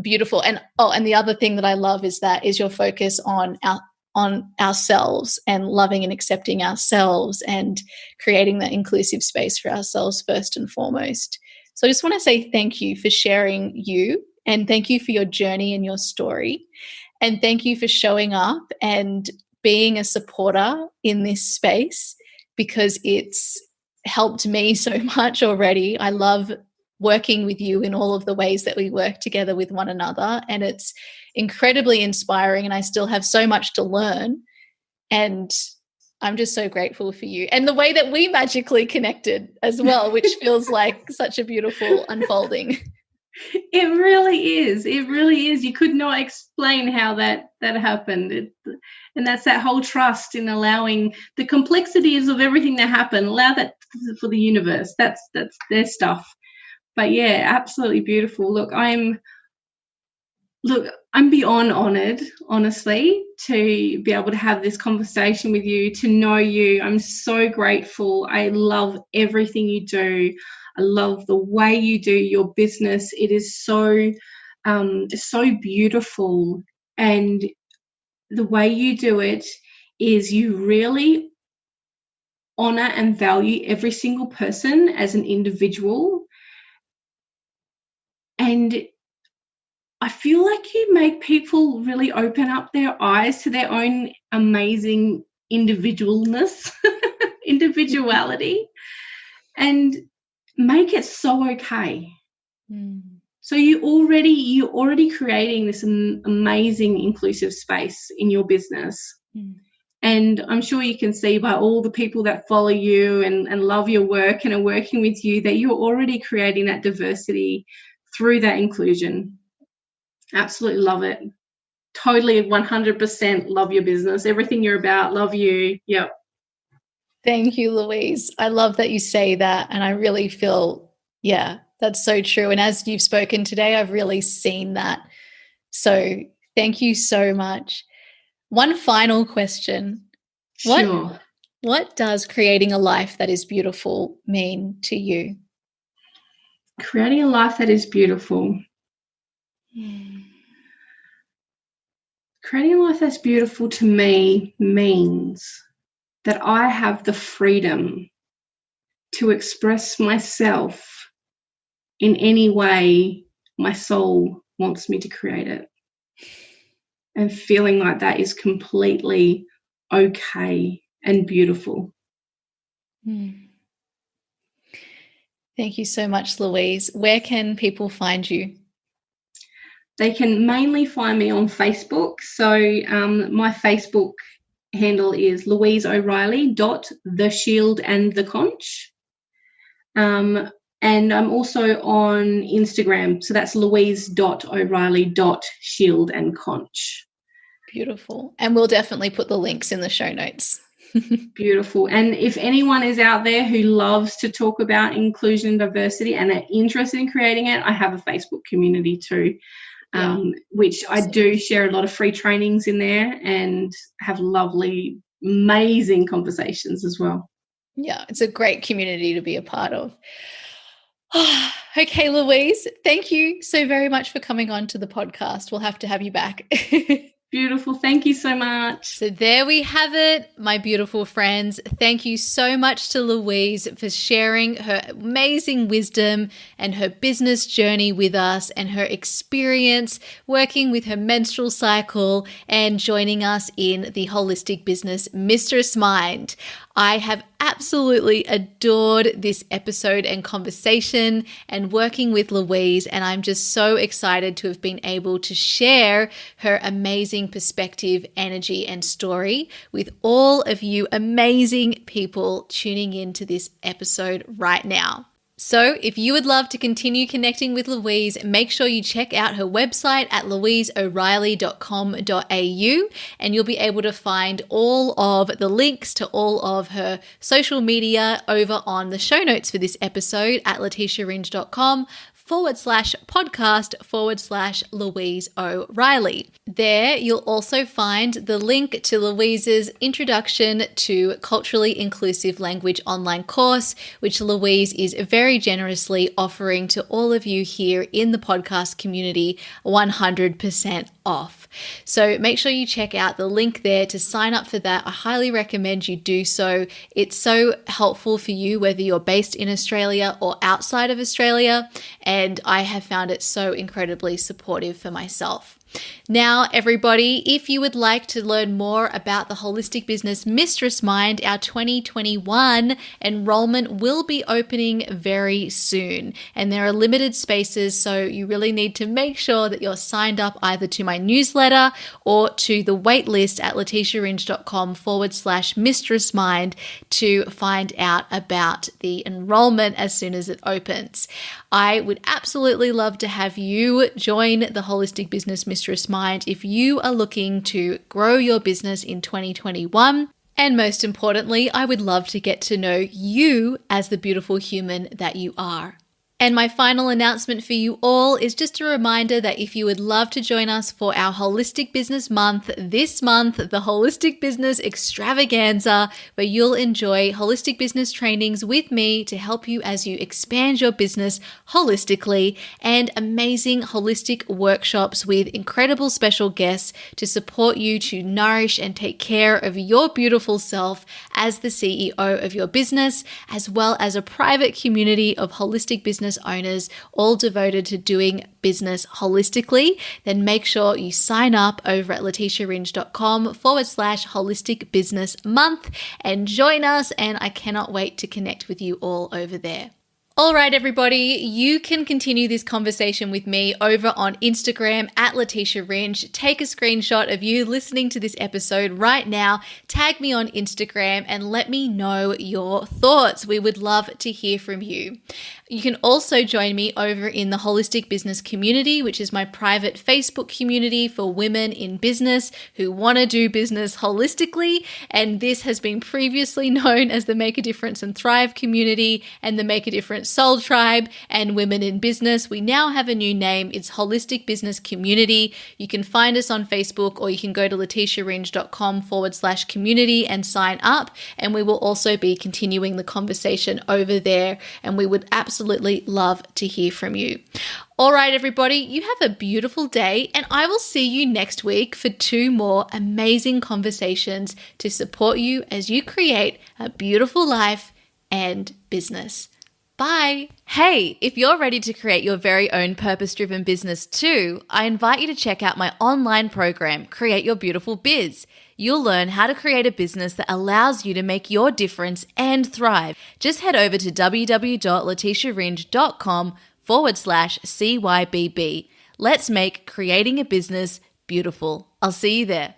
beautiful. And the other thing that I love is your focus on ourselves and loving and accepting ourselves and creating that inclusive space for ourselves first and foremost. So I just want to say thank you for sharing you, and thank you for your journey and your story, and thank you for showing up and being a supporter in this space, because it's helped me so much already. I love working with you in all of the ways that we work together with one another, and it's incredibly inspiring, and I still have so much to learn, and I'm just so grateful for you and the way that we magically connected as well, which feels like such a beautiful unfolding. It really is. You could not explain how that happened. And that's that whole trust in allowing the complexities of everything that happened. Allow that for the universe. That's their stuff. But yeah, absolutely beautiful. I'm beyond honoured, honestly, to be able to have this conversation with you, to know you. I'm so grateful. I love everything you do. I love the way you do your business. It is so beautiful. And the way you do it is you really honour and value every single person as an individual. And I feel like you make people really open up their eyes to their own amazing individuality, and make it so okay. So you're already creating this amazing inclusive space in your business. And I'm sure you can see by all the people that follow you and love your work and are working with you that you're already creating that diversity through that inclusion. Absolutely love it. Totally 100% love your business. Everything you're about, love you. Yep. Thank you, Louise. I love that you say that. And I really feel, yeah, that's so true. And as you've spoken today, I've really seen that. So thank you so much. One final question. Sure. What does creating a life that is beautiful mean to you? Creating a life that is beautiful. Creating a life that's beautiful to me means that I have the freedom to express myself in any way my soul wants me to create it. And feeling like that is completely okay and beautiful. Thank you so much, Louise. Where can people find you? They can mainly find me on Facebook. So my Facebook handle is Louise O'Reilly .theshieldandtheconch. And I'm also on Instagram. So that's louise.o'reilly.shieldandconch. Beautiful. And we'll definitely put the links in the show notes. Beautiful. And if anyone is out there who loves to talk about inclusion and diversity and are interested in creating it, I have a Facebook community too. Which I do share a lot of free trainings in there and have lovely, amazing conversations as well. Yeah, it's a great community to be a part of. Okay, Louise, thank you so very much for coming on to the podcast. We'll have to have you back. Beautiful. Thank you so much. So there we have it, my beautiful friends. Thank you so much to Louise for sharing her amazing wisdom and her business journey with us and her experience working with her menstrual cycle and joining us in the Holistic Business Mistress Mind. I have absolutely adored this episode and conversation and working with Louise, and I'm just so excited to have been able to share her amazing perspective, energy, and story with all of you amazing people tuning into this episode right now. So if you would love to continue connecting with Louise, make sure you check out her website at louiseoreilly.com.au, and you'll be able to find all of the links to all of her social media over on the show notes for this episode at leticiaringe.com/podcast/Louise O'Reilly. There, you'll also find the link to Louise's Introduction to Culturally Inclusive Language online course, which Louise is very generously offering to all of you here in the podcast community 100% off. So make sure you check out the link there to sign up for that. I highly recommend you do so. It's so helpful for you whether you're based in Australia or outside of Australia, and I have found it so incredibly supportive for myself. Now, everybody, if you would like to learn more about the Holistic Business Mistress Mind, our 2021 enrollment will be opening very soon. And there are limited spaces, so you really need to make sure that you're signed up either to my newsletter or to the waitlist at leticiaringe.com/mistressmind to find out about the enrollment as soon as it opens. I would absolutely love to have you join the Holistic Business Mistress Mind if you are looking to grow your business in 2021. And most importantly, I would love to get to know you as the beautiful human that you are. And my final announcement for you all is just a reminder that if you would love to join us for our Holistic Business Month, this month, the Holistic Business Extravaganza, where you'll enjoy holistic business trainings with me to help you as you expand your business holistically, and amazing holistic workshops with incredible special guests to support you to nourish and take care of your beautiful self as the CEO of your business, as well as a private community of holistic business owners, all devoted to doing business holistically, then make sure you sign up over at leticiaringe.com/holistic business month and join us. And I cannot wait to connect with you all over there. All right, everybody, you can continue this conversation with me over on Instagram at Leticia Ringe. Take a screenshot of you listening to this episode right now, tag me on Instagram, and let me know your thoughts. We would love to hear from you. You can also join me over in the Holistic Business Community, which is my private Facebook community for women in business who want to do business holistically. And this has been previously known as the Make a Difference and Thrive community and the Make a Difference Soul Tribe and Women in Business. We now have a new name. It's Holistic Business Community. You can find us on Facebook, or you can go to leticiaringe.com/community and sign up. And we will also be continuing the conversation over there. And we would absolutely love to hear from you. All right, everybody, you have a beautiful day, and I will see you next week for 2 more amazing conversations to support you as you create a beautiful life and business. Bye. Hey, if you're ready to create your very own purpose-driven business too, I invite you to check out my online program, Create Your Beautiful Biz. You'll learn how to create a business that allows you to make your difference and thrive. Just head over to www.leticiaringe.com/CYBB. Let's make creating a business beautiful. I'll see you there.